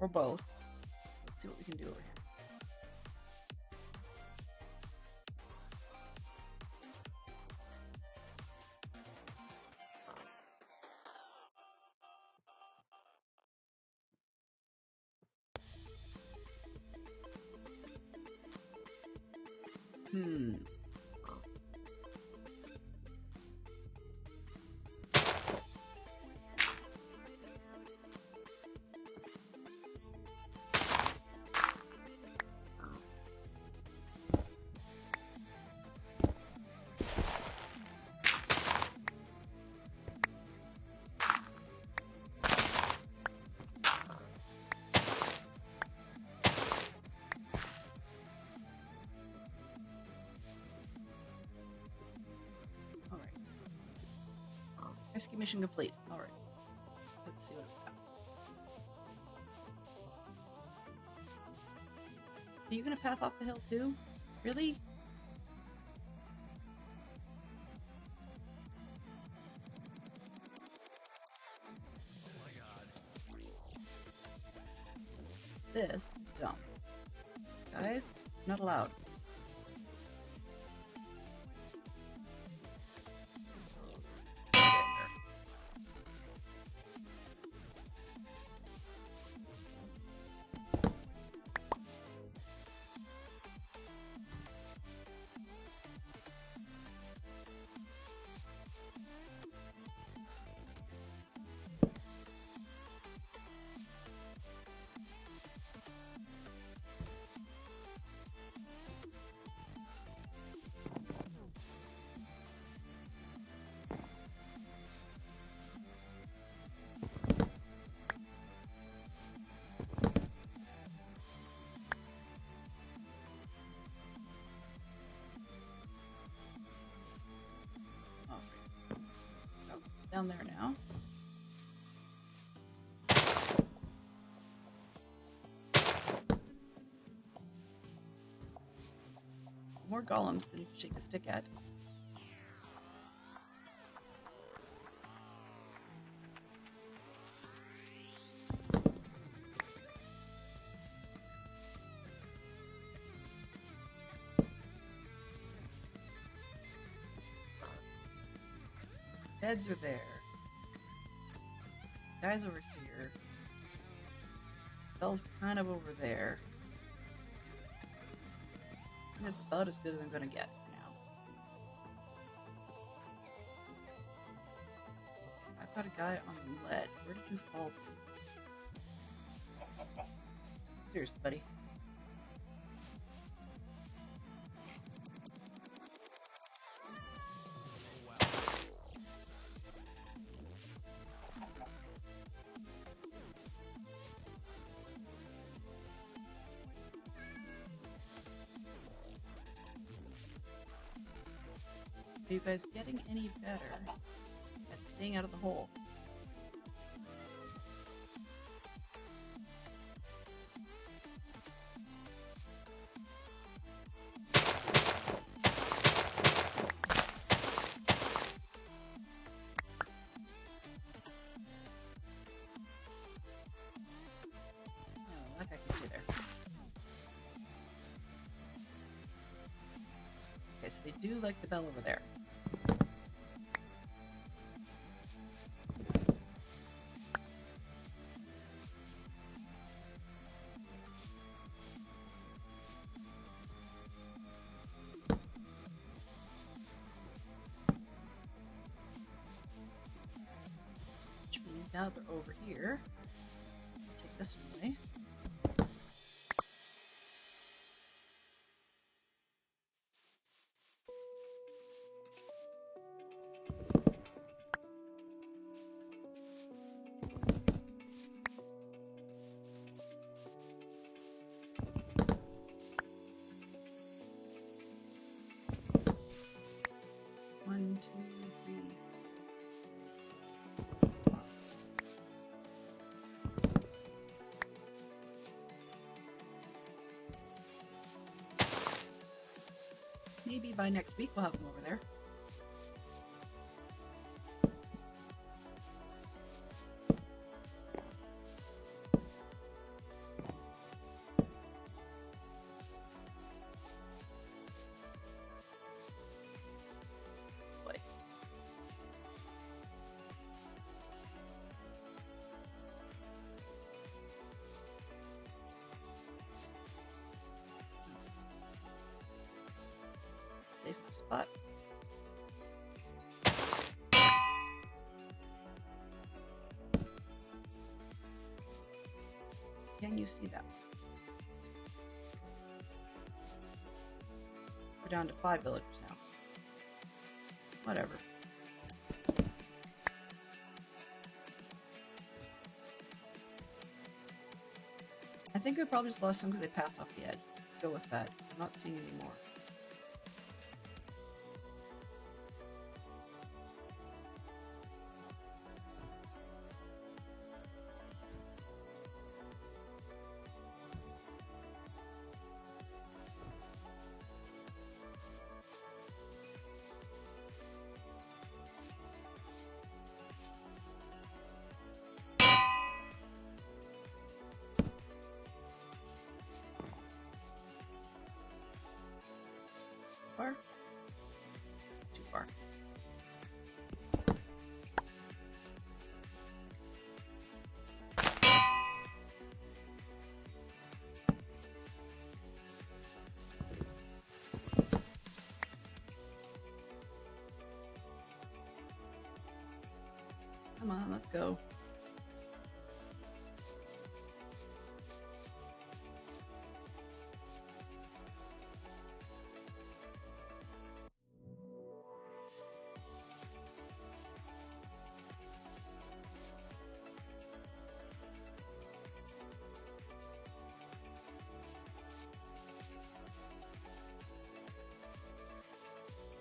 or both. Let's see what we can do over here. Rescue mission complete. Alright. Let's see what it's got. Are you gonna path off the hill too? Really? Oh my god. This dump. Guys, not allowed. down there now. More golems than you can shake a stick at. Beds are there. Guys over here. Bell's kind of over there. That's about as good as I'm gonna get for now. I've got a guy on lead. Where did you fall to? Seriously, buddy. Are you guys getting any better at staying out of the hole? Oh, that guy can stay there. Okay, so they do like the bell over there. Now they're over here. Take this one away. One, two, three. Maybe by next week we'll have them over there. Boy. Safe spot. Can you see that? We're down to 5 villagers now. Whatever. I think we probably just lost some because they passed off the edge. Go with that. I'm not seeing any more. Far? Too far. Come on, let's go.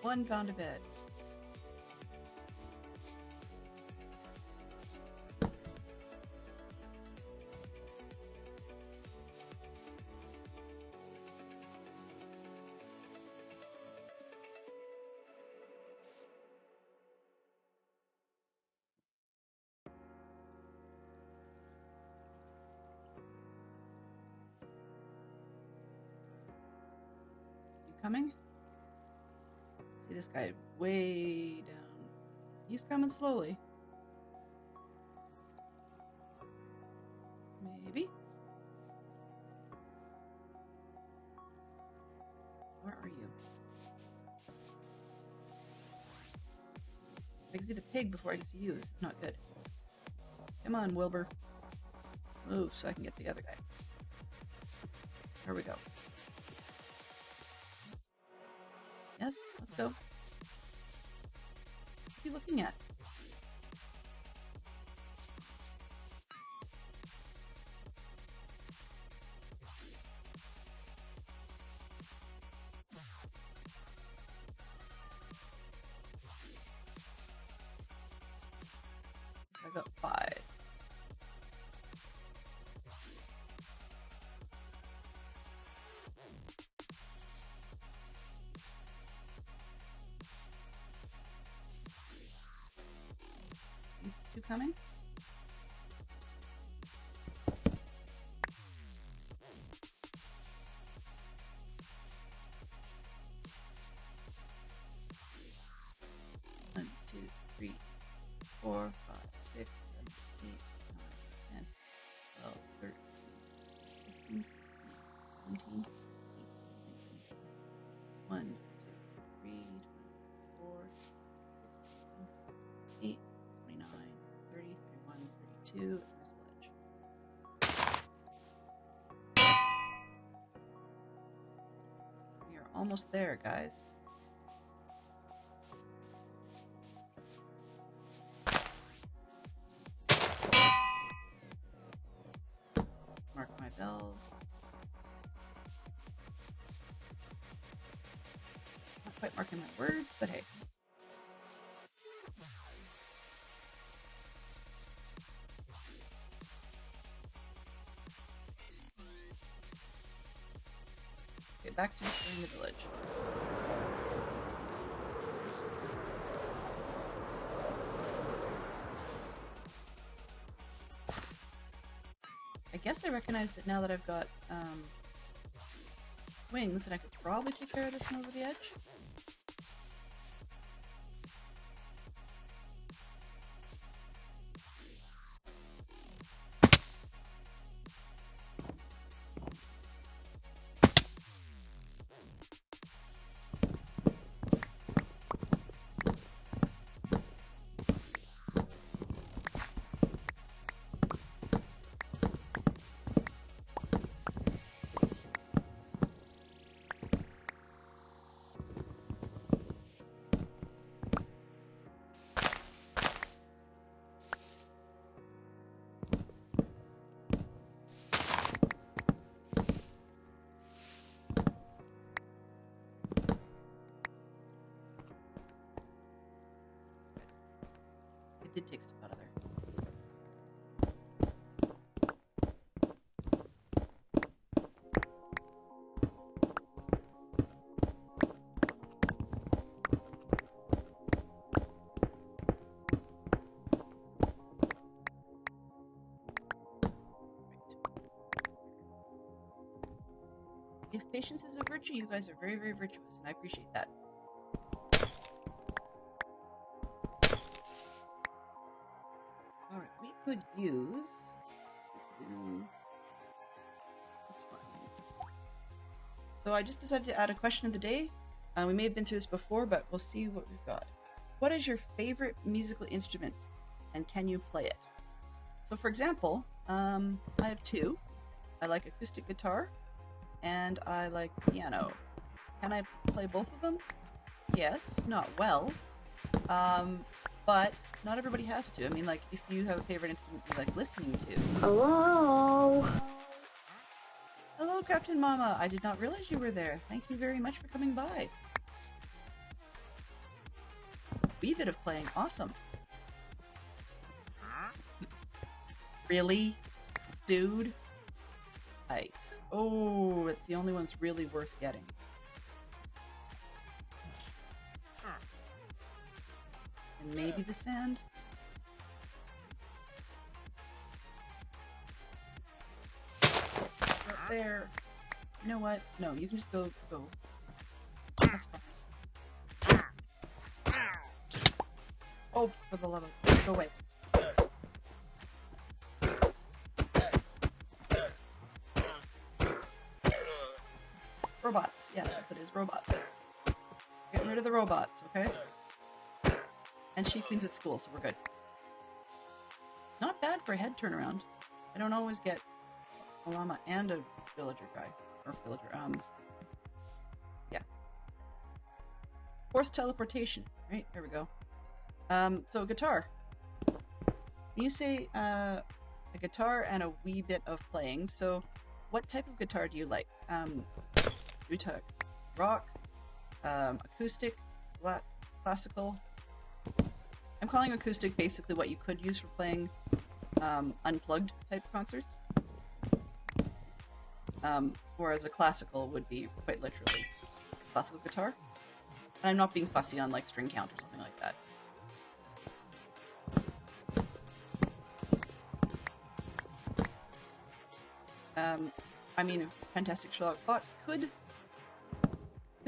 One found a bed. coming? See this guy way down. He's coming slowly. Maybe. Where are you? I can see the pig before I can see you. This is not good. Come on, Wilbur. Move so I can get the other guy. There we go. Yes, let's go. What are you looking at? I got 5. You two coming? One, two, three, 4, 5, 6, 7, 8, 9, 10, 12, 13, 15, 17, 18, 19, 1, 2, 3, 24, 8, 29, 30, 31, 32, and this ledge. We are almost there, guys. Mark my bells. Not quite marking my words, but hey. Okay, back to destroying the village. I guess I recognize that now that I've got wings, that I could probably take care of this one over the edge. It did take stuff out of there. If patience is a virtue, you guys are very, very virtuous, and I appreciate that. Alright, we could use this one. So I just decided to add a question of the day. We may have been through this before, but we'll see what we've got. What is your favorite musical instrument, and can you play it? So for example, I have 2. I like acoustic guitar, and I like piano. Can I play both of them? Yes, not well. But not everybody has to. I mean, like, if you have a favorite instrument you like listening to. Hello? Hello, Captain Mama. I did not realize you were there. Thank you very much for coming by. Wee bit of playing. Awesome. Really? Dude? Ice. Oh, it's the only one that's really worth getting. And maybe the sand? Up there. You know what? No, you can just go. For the love of... Go away. Robots. Yes, it is robots. Getting rid of the robots, okay? And she cleans at school, so we're good. Not bad for a head turnaround. I don't always get a llama and a villager guy. Or villager, yeah. Forced teleportation, right? There we go. So guitar. You say, a guitar and a wee bit of playing, so what type of guitar do you like? Do you rock, acoustic, classical? I'm calling acoustic basically what you could use for playing unplugged type concerts. Whereas a classical would be quite literally classical guitar. And I'm not being fussy on like string count or something like that. I mean, Fantastic Sherlock Fox could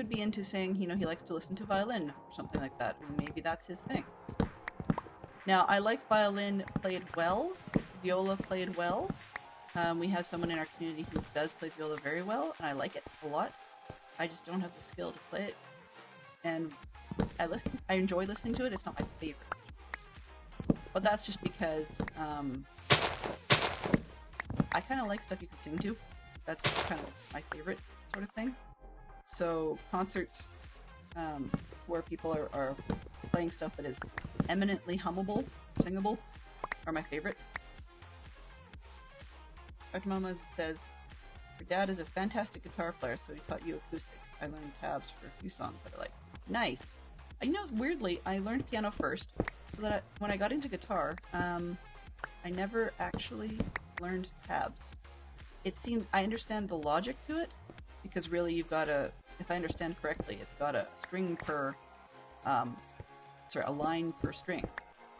be into saying, you know, he likes to listen to violin or something like that. And maybe that's his thing. Now, I like violin played well, viola played well. We have someone in our community who does play viola very well, and I like it a lot. I just don't have the skill to play it. And I enjoy listening to it, it's not my favorite. But that's just because I kind of like stuff you can sing to. That's kind of my favorite sort of thing. So concerts where people are playing stuff that is eminently hummable, singable, are my favorite. Dr. Mama says, your dad is a fantastic guitar player, so he taught you acoustic. I learned tabs for a few songs that I like. Nice. You know, weirdly, I learned piano first, so that when I got into guitar, I never actually learned tabs. It seems, I understand the logic to it, because really you've got a, if I understand correctly, it's got a string per, a line per string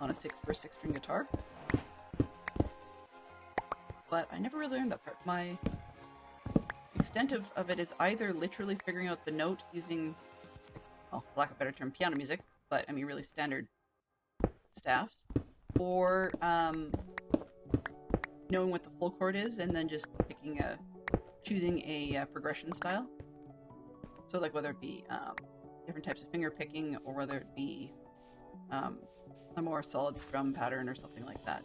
on a 6x6 string guitar. But I never really learned that part. My extent of it is either literally figuring out the note using, well, for lack of a better term, piano music, but I mean really standard staffs, or knowing what the full chord is and then just choosing a progression style. So like whether it be different types of finger picking or whether it be a more solid strum pattern or something like that.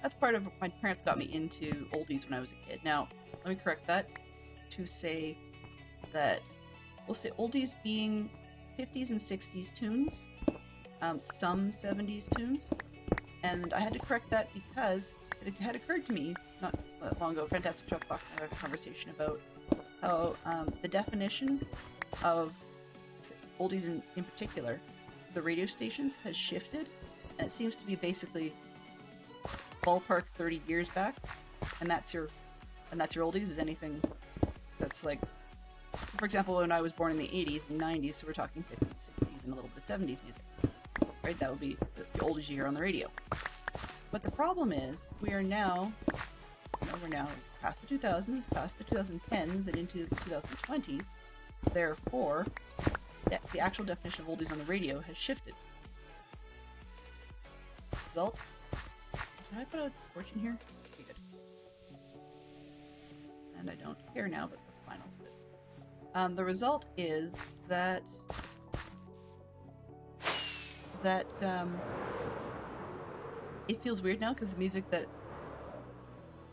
That's part of my parents got me into oldies when I was a kid. Now, let me correct that to say that we'll say oldies being 50s and 60s tunes, some 70s tunes, and I had to correct that because it had occurred to me not that long ago. Fantastic Sherlock Fox and I had a conversation about how the definition of oldies in particular, the radio stations, has shifted, and it seems to be basically ballpark 30 years back, and that's your oldies. Is anything that's like, for example, when I was born in the 80s and 90s, so we're talking 50s, 60s, and a little bit 70s music, right? That would be the oldies you hear on the radio. But the problem is, we're now past the 2000s, past the 2010s, and into the 2020s. Therefore, the actual definition of oldies on the radio has shifted. Result? Did I put a torch in here? Okay, good. And I don't care now, but that's fine, I'll do it. The result is that it feels weird now because the music that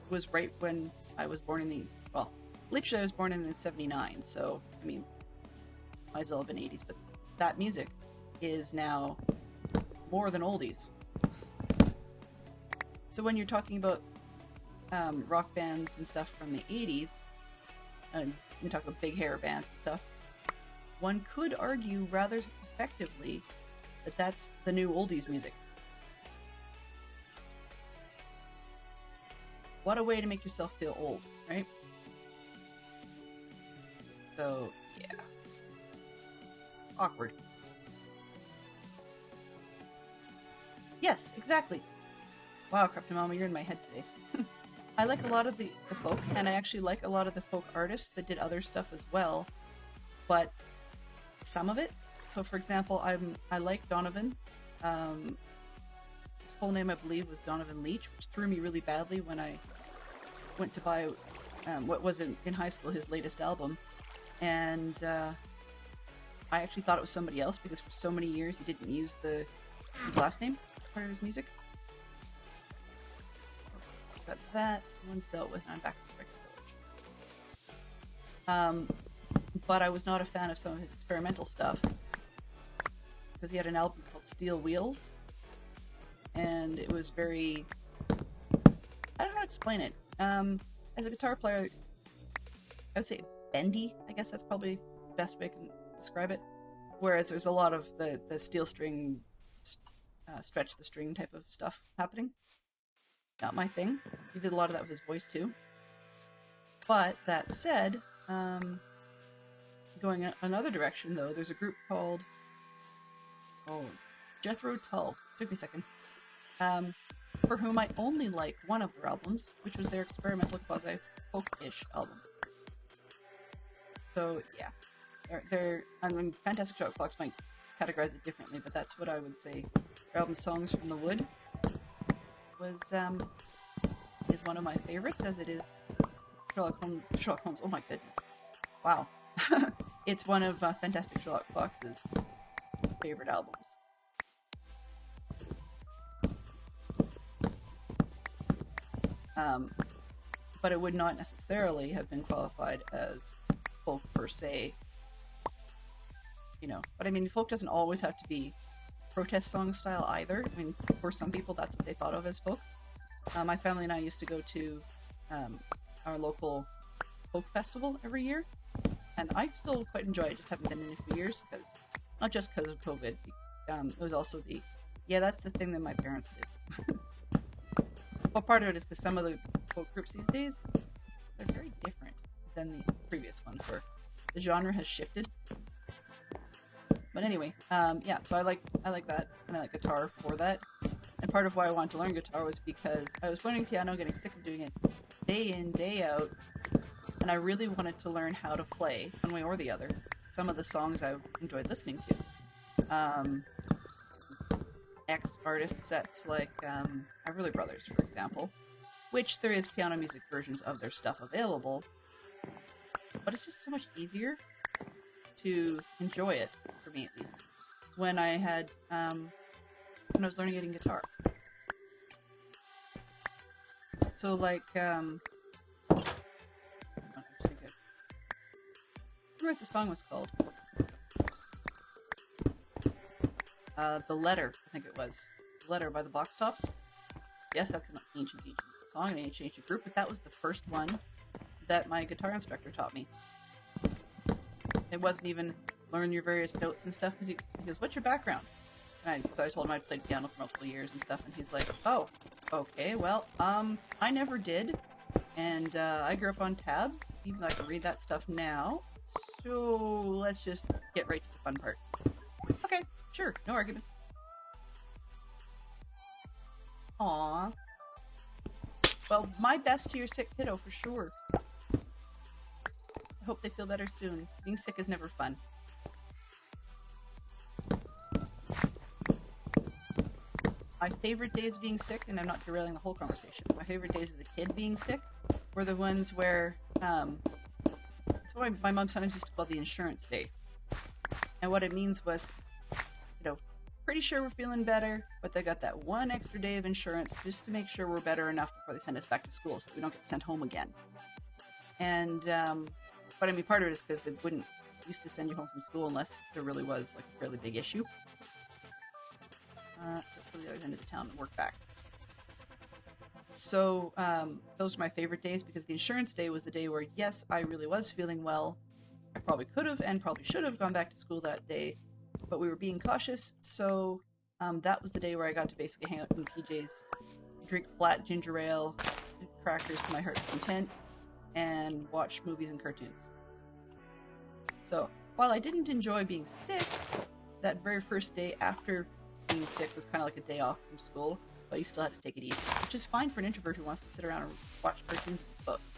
was right when I was born literally I was born in 79, so I mean, might as well have been 80s, but that music is now more than oldies. So when you're talking about rock bands and stuff from the 80s, and you talk about big hair bands and stuff, one could argue rather effectively that that's the new oldies music. What a way to make yourself feel old, right? So, yeah. Awkward. Yes, exactly. Wow, Captain Mama, you're in my head today. I like a lot of the folk, and I actually like a lot of the folk artists that did other stuff as well, but some of it. So, for example, I like Donovan. His full name, I believe, was Donovan Leach, which threw me really badly when I went to buy what was in high school his latest album, and I actually thought it was somebody else because for so many years he didn't use his last name as part of his music. So got that one's dealt with, and I'm back to the Village. But I was not a fan of some of his experimental stuff because he had an album called Steel Wheels, and it was very, I don't know how to explain it. As a guitar player, I would say bendy. I guess that's probably the best way I can describe it. Whereas there's a lot of the steel string, stretch the string type of stuff happening. Not my thing. He did a lot of that with his voice too. But that said, going another direction though, there's a group called Jethro Tull. Took me a second. For whom I only like one of their albums, which was their experimental quasi-folk-ish album. So yeah, I mean, Fantastic Shot Clocks might categorize it differently, but that's what I would say. Their album Songs from the Wood is one of my favorites, as it is Sherlock Holmes. Oh my goodness, wow! It's one of Fantastic Sherlock Clocks' favorite albums. But it would not necessarily have been qualified as folk per se. But I mean, folk doesn't always have to be protest song style either. I mean, for some people, that's what they thought of as folk. My family and I used to go to our local folk festival every year, and I still quite enjoy it. Just haven't been in a few years because, not just because of COVID. It was also that's the thing that my parents did. Well, part of it is because some of the folk groups these days, they're very different than the previous ones, where the genre has shifted. But anyway, so I like that, and I like guitar for that. And part of why I wanted to learn guitar was because I was learning piano, getting sick of doing it day in, day out, and I really wanted to learn how to play, one way or the other, some of the songs I've enjoyed listening to. Artist sets like Everly Brothers, for example, which there is piano music versions of their stuff available, but it's just so much easier to enjoy it, for me at least, when I was learning it in guitar. So like, I remember what the song was called. The Letter, I think it was. The Letter by the Box Tops. Yes, that's an ancient song, an ancient group, but that was the first one that my guitar instructor taught me. It wasn't even learn your various notes and stuff, because he goes, "What's your background?" So I told him I'd played piano for multiple years and stuff, and he's like, "Oh, okay, well, I never did, and I grew up on tabs, even though I can read that stuff now, so let's just get right to the fun part." Okay, sure, no arguments. Aww. Well, my best to your sick kiddo, for sure. I hope they feel better soon. Being sick is never fun. My favorite days being sick, and I'm not derailing the whole conversation, my favorite days as a kid being sick were the ones where, that's what my mom sometimes used to call the insurance day. And what it means was, pretty sure we're feeling better, but they got that one extra day of insurance just to make sure we're better enough before they send us back to school so that we don't get sent home again. And, but I mean, part of it is because they wouldn't used to send you home from school unless there really was like a fairly big issue. Let's go to the other end of the town and work back. So those are my favorite days, because the insurance day was the day where, yes, I really was feeling well. I probably could have and probably should have gone back to school that day, but we were being cautious, so that was the day where I got to basically hang out in PJs, drink flat ginger ale, eat crackers to my heart's content, and watch movies and cartoons. So, while I didn't enjoy being sick, that very first day after being sick was kind of like a day off from school, but you still had to take it easy, which is fine for an introvert who wants to sit around and watch cartoons and books.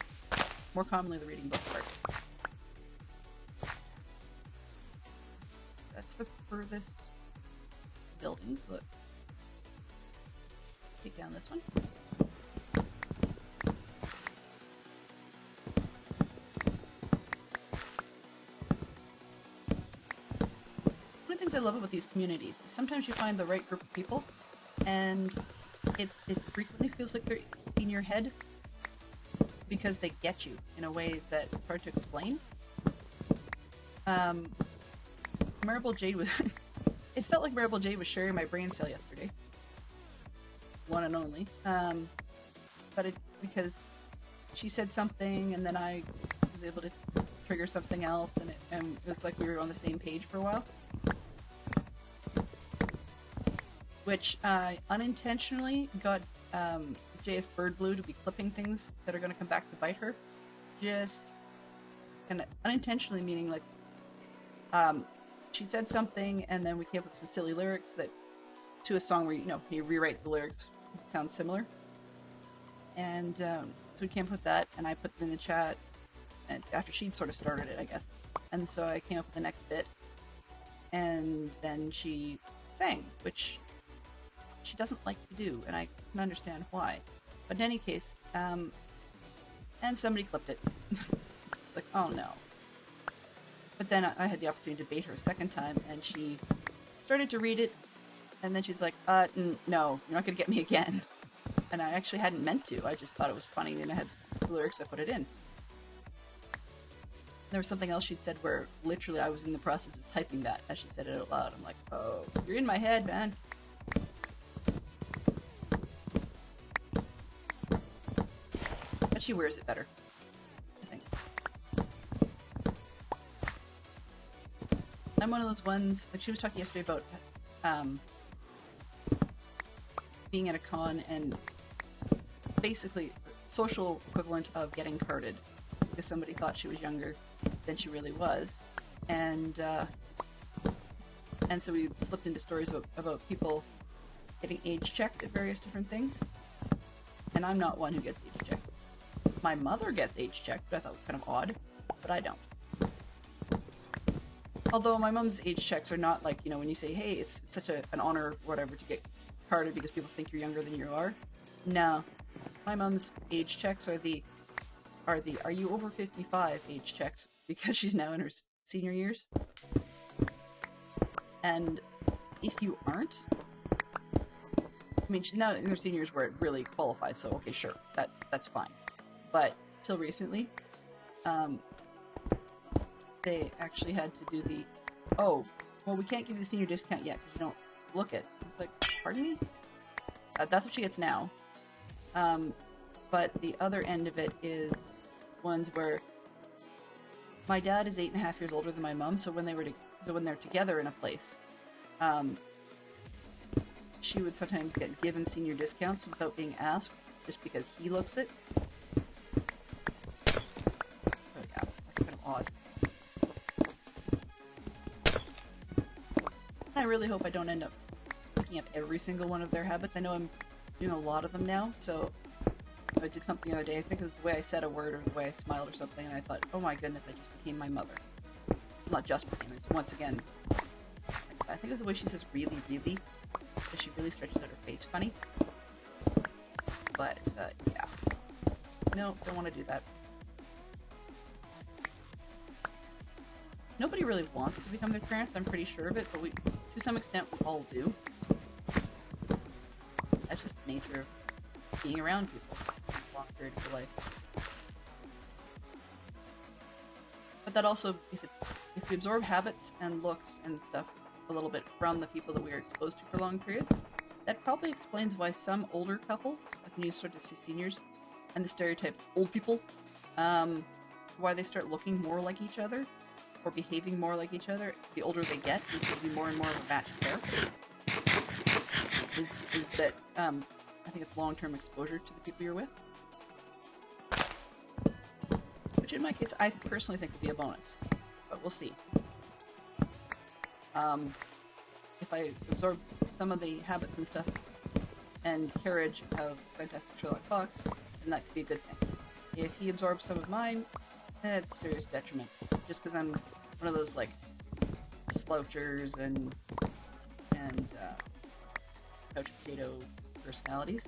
More commonly the reading book part. That's the furthest buildings. So let's take down this one. One of the things I love about these communities is sometimes you find the right group of people, and it frequently feels like they're in your head because they get you in a way that it's hard to explain. Marble Jade was... it felt like Marble Jade was sharing my brain cell yesterday. One and only. Because she said something and then I was able to trigger something else, and it was like we were on the same page for a while. Which unintentionally got JF Birdblue to be clipping things that are going to come back to bite her. Just kind of unintentionally, meaning like she said something and then we came up with some silly lyrics that to a song where you rewrite the lyrics because it sounds similar. And so we came up with that, and I put them in the chat, and after she'd sort of started it, I guess. And so I came up with the next bit, and then she sang, which she doesn't like to do, and I can understand why. But in any case, and somebody clipped it. It's like, oh no. But then I had the opportunity to bait her a second time, and she started to read it, and then she's like, no, you're not going to get me again. And I actually hadn't meant to. I just thought it was funny, and I had the lyrics, I put it in. There was something else she'd said where literally I was in the process of typing that as she said it out loud. I'm like, oh, you're in my head, man. But she wears it better, I think. I'm one of those ones, like she was talking yesterday about being at a con and basically social equivalent of getting carded because somebody thought she was younger than she really was, and so we slipped into stories about people getting age checked at various different things, and I'm not one who gets age checked. My mother gets age checked, but I thought it was kind of odd, but I don't. Although my mom's age checks are not like, when you say, hey, it's such an honor or whatever to get carded because people think you're younger than you are. No. My mom's age checks are are you over 55 age checks because she's now in her senior years. And if you aren't, I mean, she's now in her senior years where it really qualifies, so okay, sure, that's fine. But till recently, they actually had to do we can't give you the senior discount yet because you don't look it. It's like, pardon me? That's what she gets now. But the other end of it is ones where my dad is 8.5 years older than my mom, so when they're together in a place, she would sometimes get given senior discounts without being asked, just because he looks it. Oh yeah, that's kind of odd. I really hope I don't end up picking up every single one of their habits. I know I'm doing a lot of them now, so I did something the other day. I think it was the way I said a word or the way I smiled or something, and I thought, oh my goodness, I just became my mother. Not just became, it's once again. I think it was the way she says really, really, because she really stretches out her face funny. But, yeah. No, don't want to do that. Nobody really wants to become their parents, I'm pretty sure of it, but to some extent, we all do. That's just the nature of being around people for a long period of your life. But that also, if we absorb habits and looks and stuff a little bit from the people that we are exposed to for long periods, that probably explains why some older couples, like when you start to see seniors and the stereotype old people, why they start looking more like each other or behaving more like each other the older they get, and seem to be more and more of a matched pair. Is that I think it's long-term exposure to the people you're with, which in my case I personally think would be a bonus, but we'll see. If I absorb some of the habits and stuff and carriage of Fantastic Sherlock Fox, then that could be a good thing. If he absorbs some of mine, that's a serious detriment, just because I'm one of those like slouchers and couch potato personalities.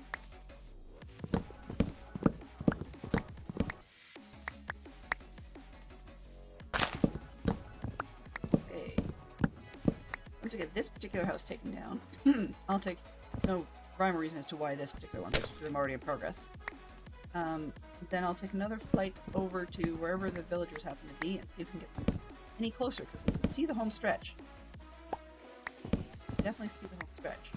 Okay. Once we get this particular house taken down, I'll take no rhyme or reason as to why this particular one, because I'm already in progress. Then I'll take another flight over to wherever the villagers happen to be and see if we can get them any closer, because we can see the home stretch. Definitely see the home stretch.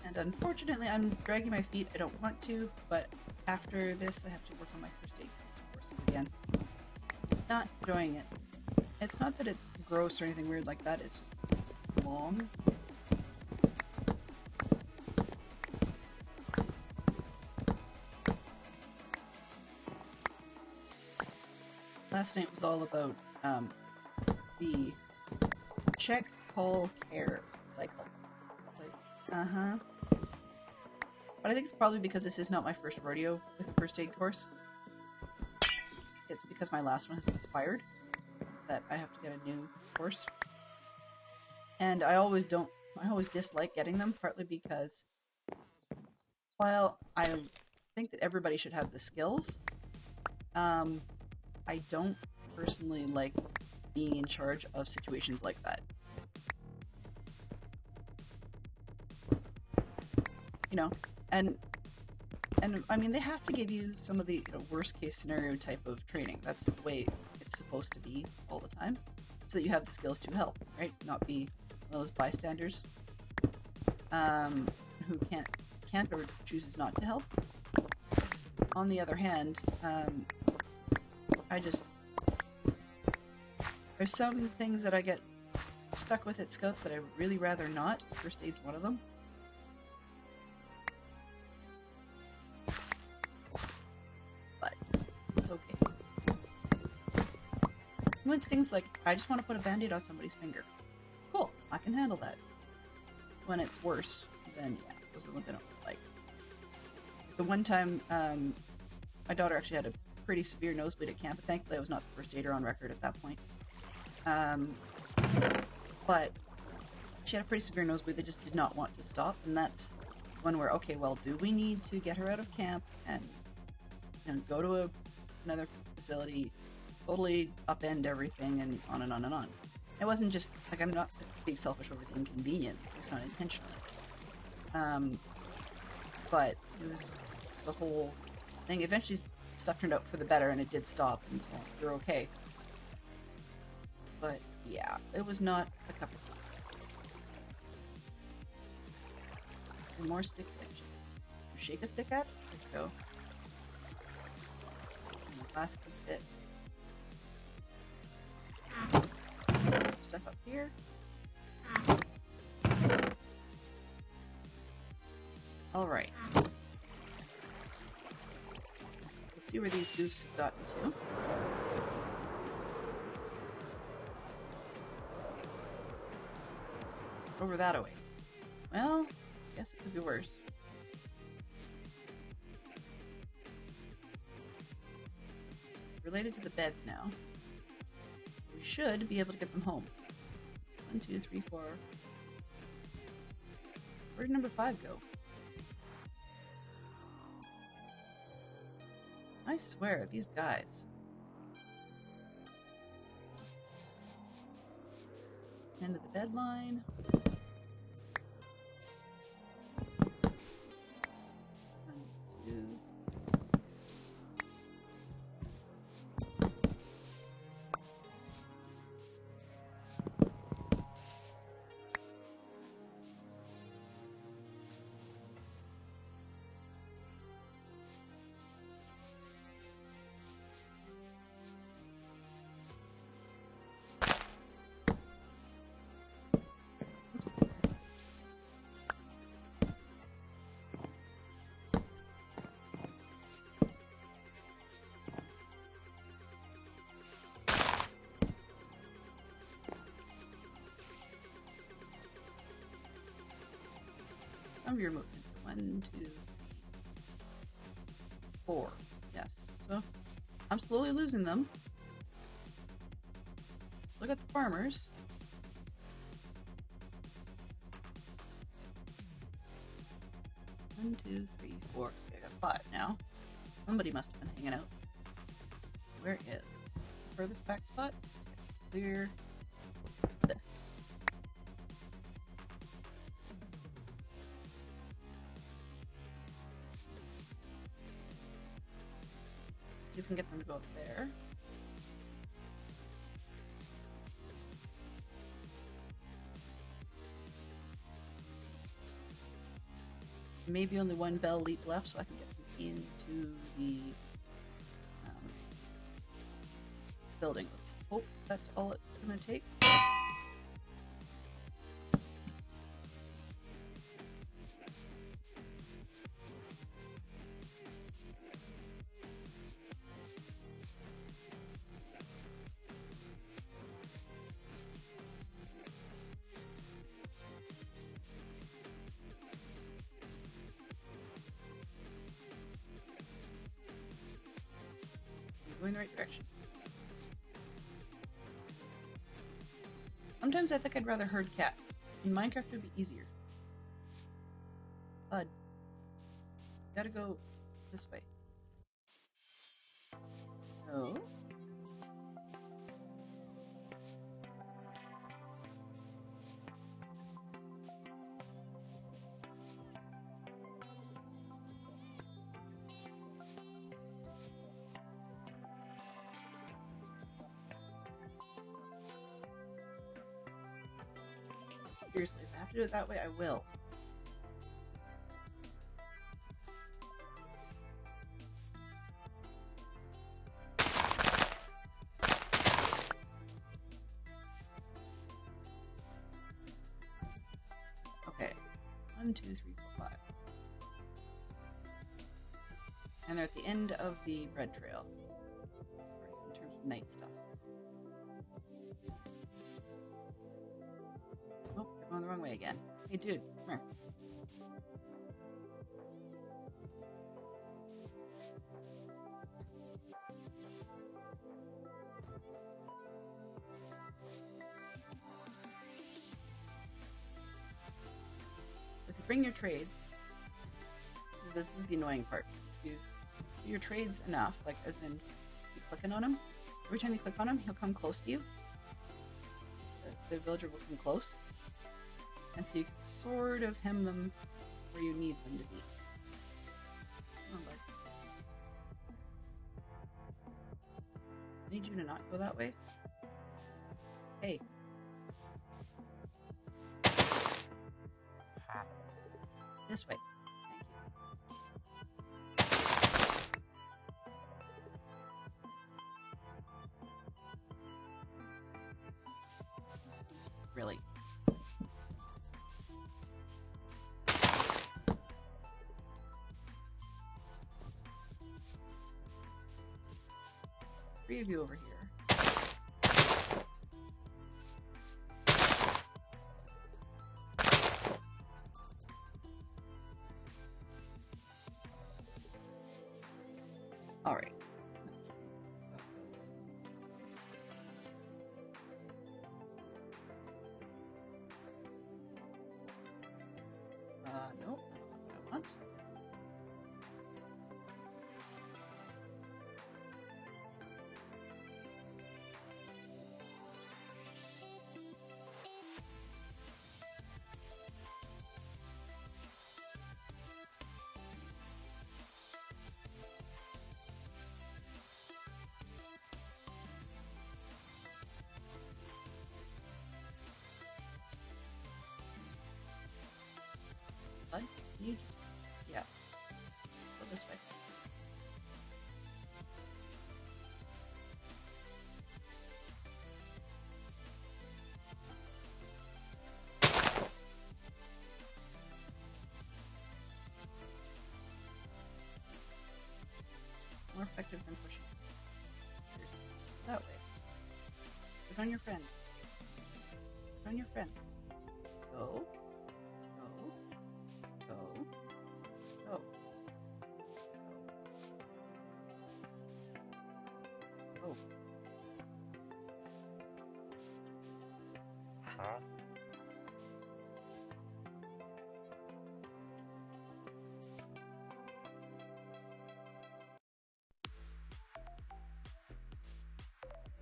And unfortunately, I'm dragging my feet. I don't want to, but after this, I have to work on my first aid courses again. Not enjoying it. It's not that it's gross or anything weird like that, it's just long. Last night was all about the check, call, care cycle. It's like, But I think it's probably because this is not my first rodeo with a first aid course. It's because my last one has expired that I have to get a new course. And I always dislike getting them, partly because while I think that everybody should have the skills, I don't personally like being in charge of situations like that. You know, and I mean, they have to give you some of the worst case scenario type of training. That's the way it's supposed to be all the time, so that you have the skills to help, right? Not be one of those bystanders who can't or chooses not to help. On the other hand, there's some things that I get stuck with at Scouts that I would really rather not. First aid's one of them. But it's okay. When it's things like, I just want to put a band-aid on somebody's finger. Cool, I can handle that. When it's worse, then yeah, those are the ones I don't like. The one time, my daughter actually had a pretty severe nosebleed at camp, but thankfully I was not the first aider on record at that point. But she had a pretty severe nosebleed that just did not want to stop, and that's one where, okay, well, do we need to get her out of camp and go to another facility, totally upend everything, and on and on and on. It wasn't just, like, I'm not being selfish over the inconvenience, it's not intentional. But it was the whole thing. Eventually stuff turned out for the better, and it did stop, and so we're okay. But yeah, it was not a cup of tea. And more sticks that you shake a stick at? There you go. And the last bit. Stuff up here. Alright. We'll see where these goofs have gotten to. Over that away. Well, I guess it could be worse. Related to the beds now. We should be able to get them home. 1, 2, 3, 4. Where did number 5 go? I swear, these guys. End of the bed line. 1, 2. Some of your movement. 1, 2, 4. Yes. So I'm slowly losing them. Look at the farmers. One, two, three, four. Okay, I got 5 now. Somebody must have been hanging out. Where is the furthest back spot? Clear this. See if we can get them to go up there. Maybe only one bell leap left, so I can get them into the building. Let's hope that's all it's gonna take. Going the right direction. Sometimes I think I'd rather herd cats. In Minecraft it would be easier. Bud. Gotta go this way. No. Seriously, if I have to do it that way, I will. Okay. 1, 2, 3, 4, 5. And they're at the end of the red trail. In terms of night stuff. Oh, you're going the wrong way again. Hey, dude, come here. If you bring your trades, this is the annoying part. If you do your trades enough, like as in keep clicking on him, every time you click on him, he'll come close to you. The villager will come close. And so you can sort of hem them where you need them to be. Come on, bud. I need you to not go that way. Hey. This way. Thank you. Really? Three of you over here. All right. Let's see. Nope, that's not what I want. Bud, can you just, yeah, go this way. More effective than pushing. That way. Put on your friends. Put on your friends. Go. Go.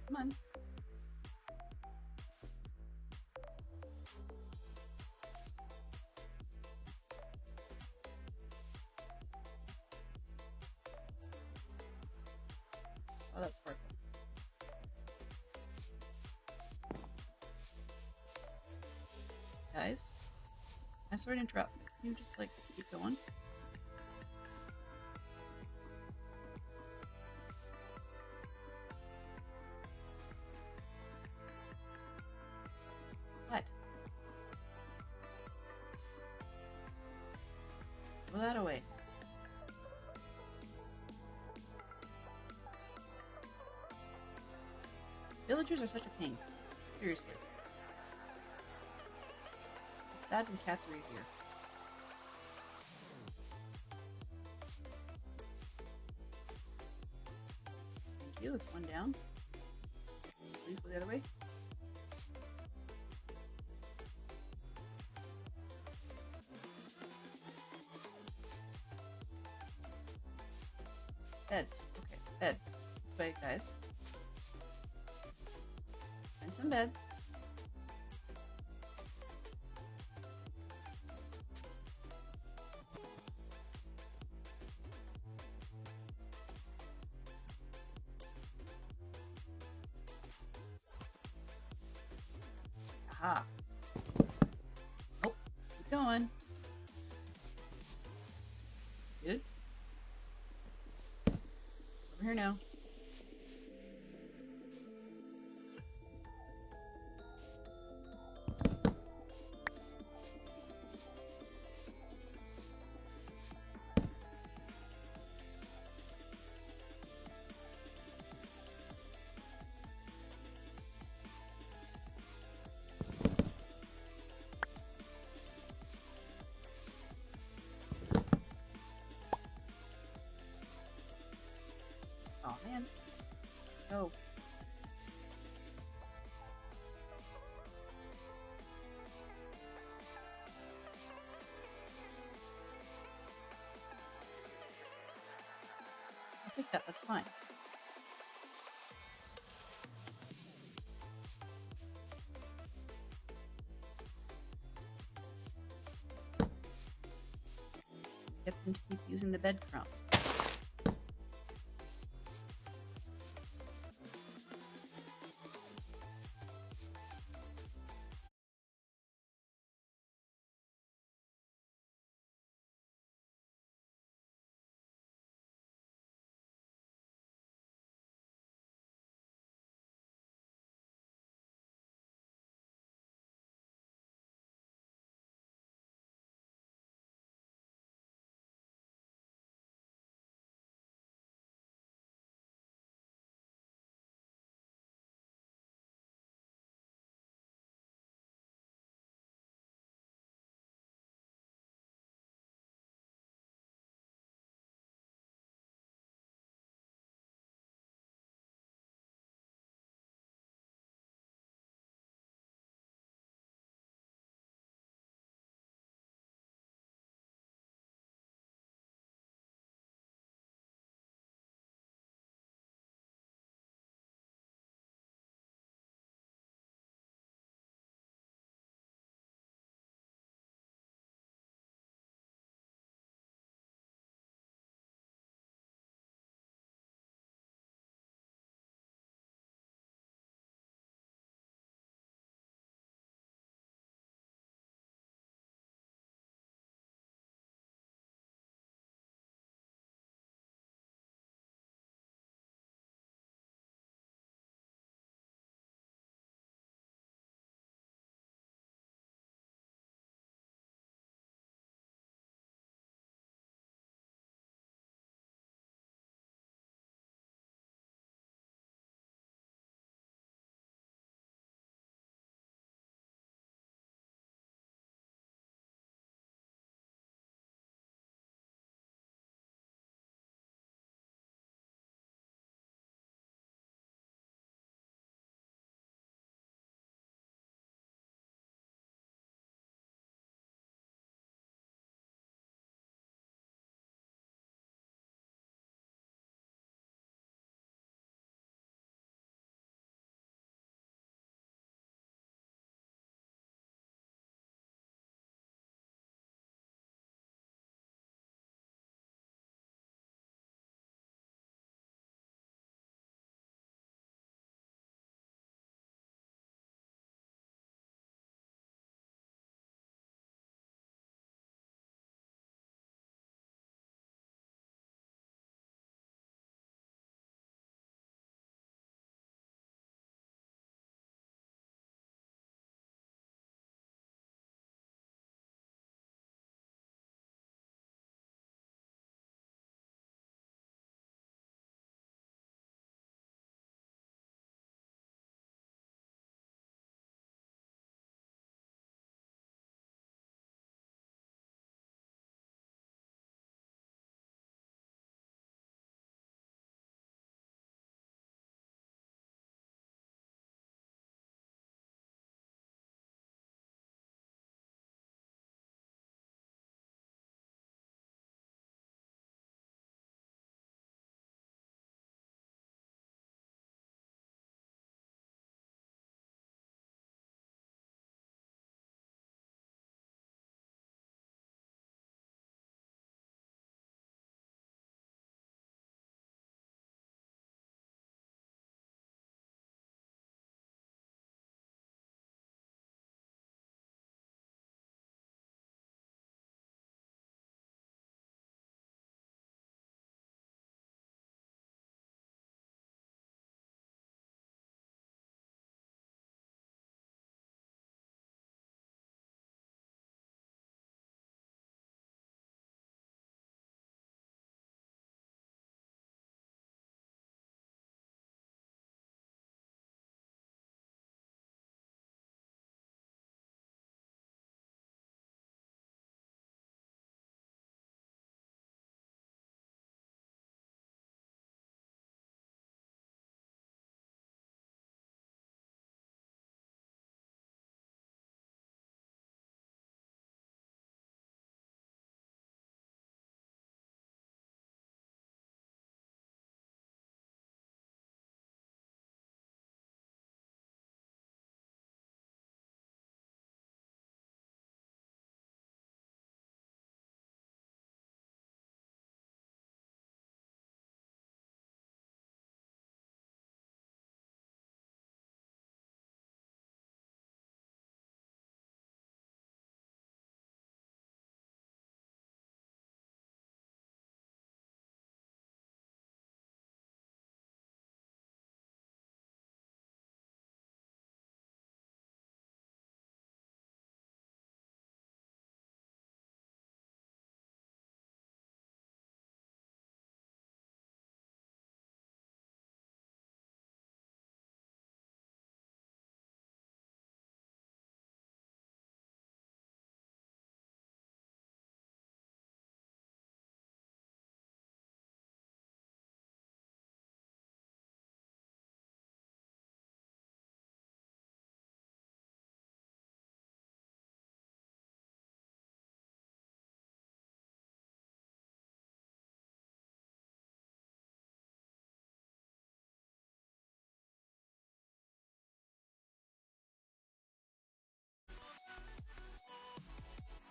Come on. Oh, that's sparkling. Guys, I'm sorry to interrupt. Can you just like keep going? What? Throw that away. Villagers are such a pain. Seriously. It's sad when cats are easier. Thank you. It's one down. Please go the other way. Beds. Okay, beds. This way, guys. And some beds. Aha. Oh, keep going. Good. Over here now. Oh man. Go. I'll take that, that's fine. Get them to keep using the bed crumb.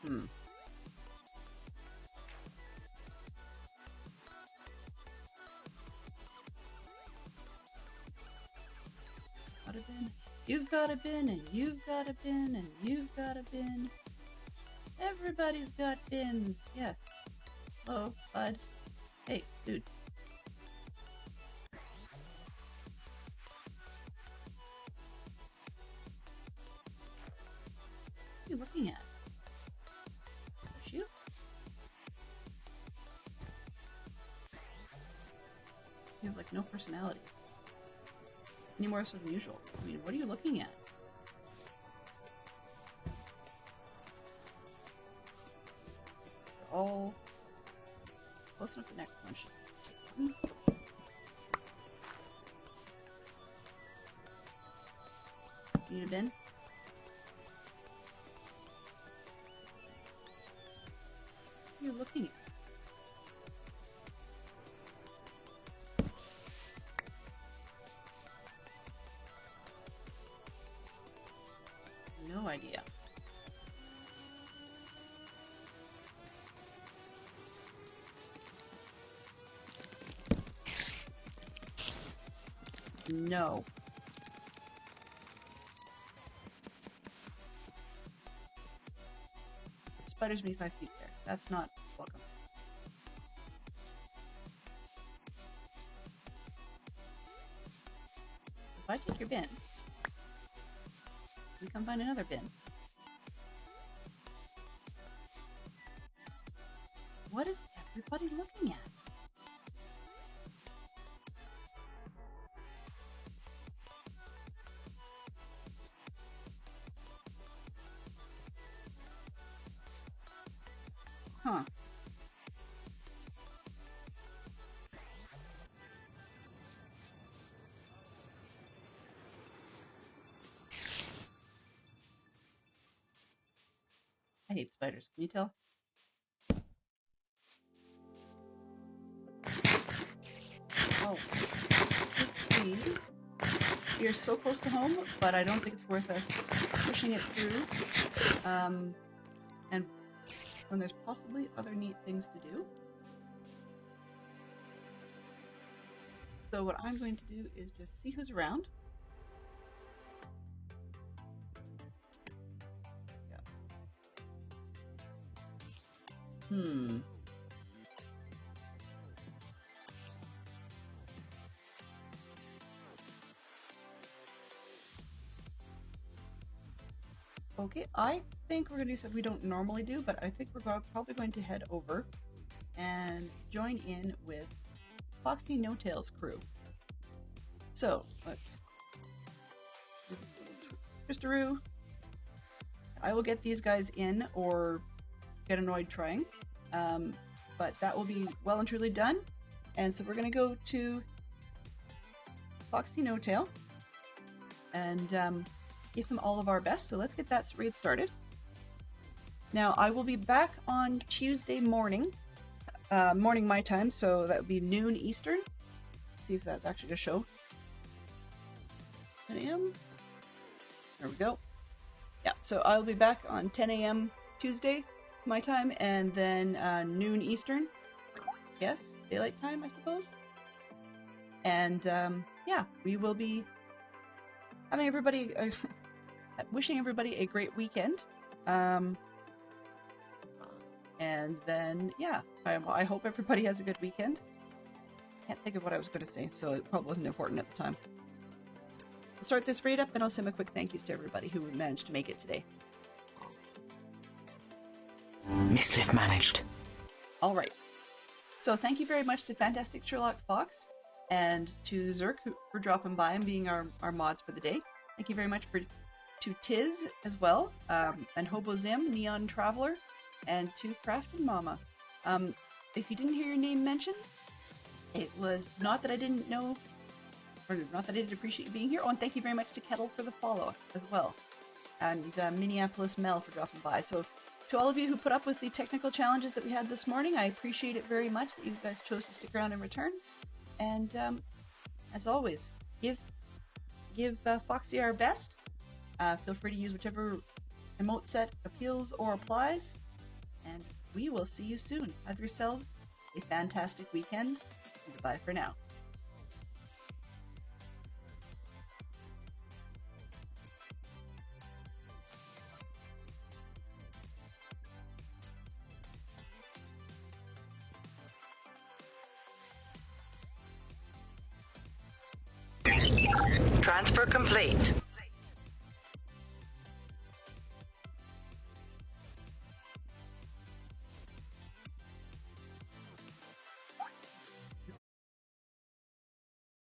Got a bin. You've got a bin, and you've got a bin, and you've got a bin. Everybody's got bins. Yes. Hello, bud. Hey, dude. What are you looking at? You? You have like no personality. Any more so than usual. I mean, what are you looking at? They're all close enough to next one. Need a bin? What are you looking at? No idea. No. Spiders beneath my feet there. That's not welcome. If I take your bin, we come find another bin. What is everybody looking at? Huh. I hate spiders. Can you tell? Oh. Just see. We are so close to home, but I don't think it's worth us pushing it through. And when there's possibly other neat things to do. So what I'm going to do is just see who's around. Yeah. Okay, I think we're going to do something we don't normally do, but I think we're probably going to head over and join in with Foxy No Tail's crew. So, let's Twistaroo. I will get these guys in or get annoyed trying, but that will be well and truly done. And so we're going to go to Foxy No Tail and give him all of our best. So let's get that raid started. Now I will be back on Tuesday morning, morning my time, so that would be noon Eastern. Let's see if that's actually to show. 10 a.m. There we go. Yeah, so I'll be back on 10 a.m. Tuesday my time, and then noon Eastern. Yes, daylight time, I suppose. And yeah, we will be having everybody. Wishing everybody a great weekend. And then, yeah, I hope everybody has a good weekend. Can't think of what I was going to say, so it probably wasn't important at the time. I'll start this raid up, and I'll send a quick thank yous to everybody who managed to make it today. Mischief managed. All right. So thank you very much to Fantastic Sherlock Fox and to Zerk for dropping by and being our mods for the day. Thank you very much to Tiz as well, and Hobo Zim, Neon Traveler, and to Crafted Mama. If you didn't hear your name mentioned, it was not that I didn't know, or not that I didn't appreciate you being here. Oh, and thank you very much to Kettle for the follow as well, and Minneapolis Mel for dropping by. So to all of you who put up with the technical challenges that we had this morning, I appreciate it very much that you guys chose to stick around in return. And as always, give Foxy our best. Feel free to use whichever emote set appeals or applies. we will see you soon. Have yourselves a fantastic weekend. Goodbye for now. Transfer complete.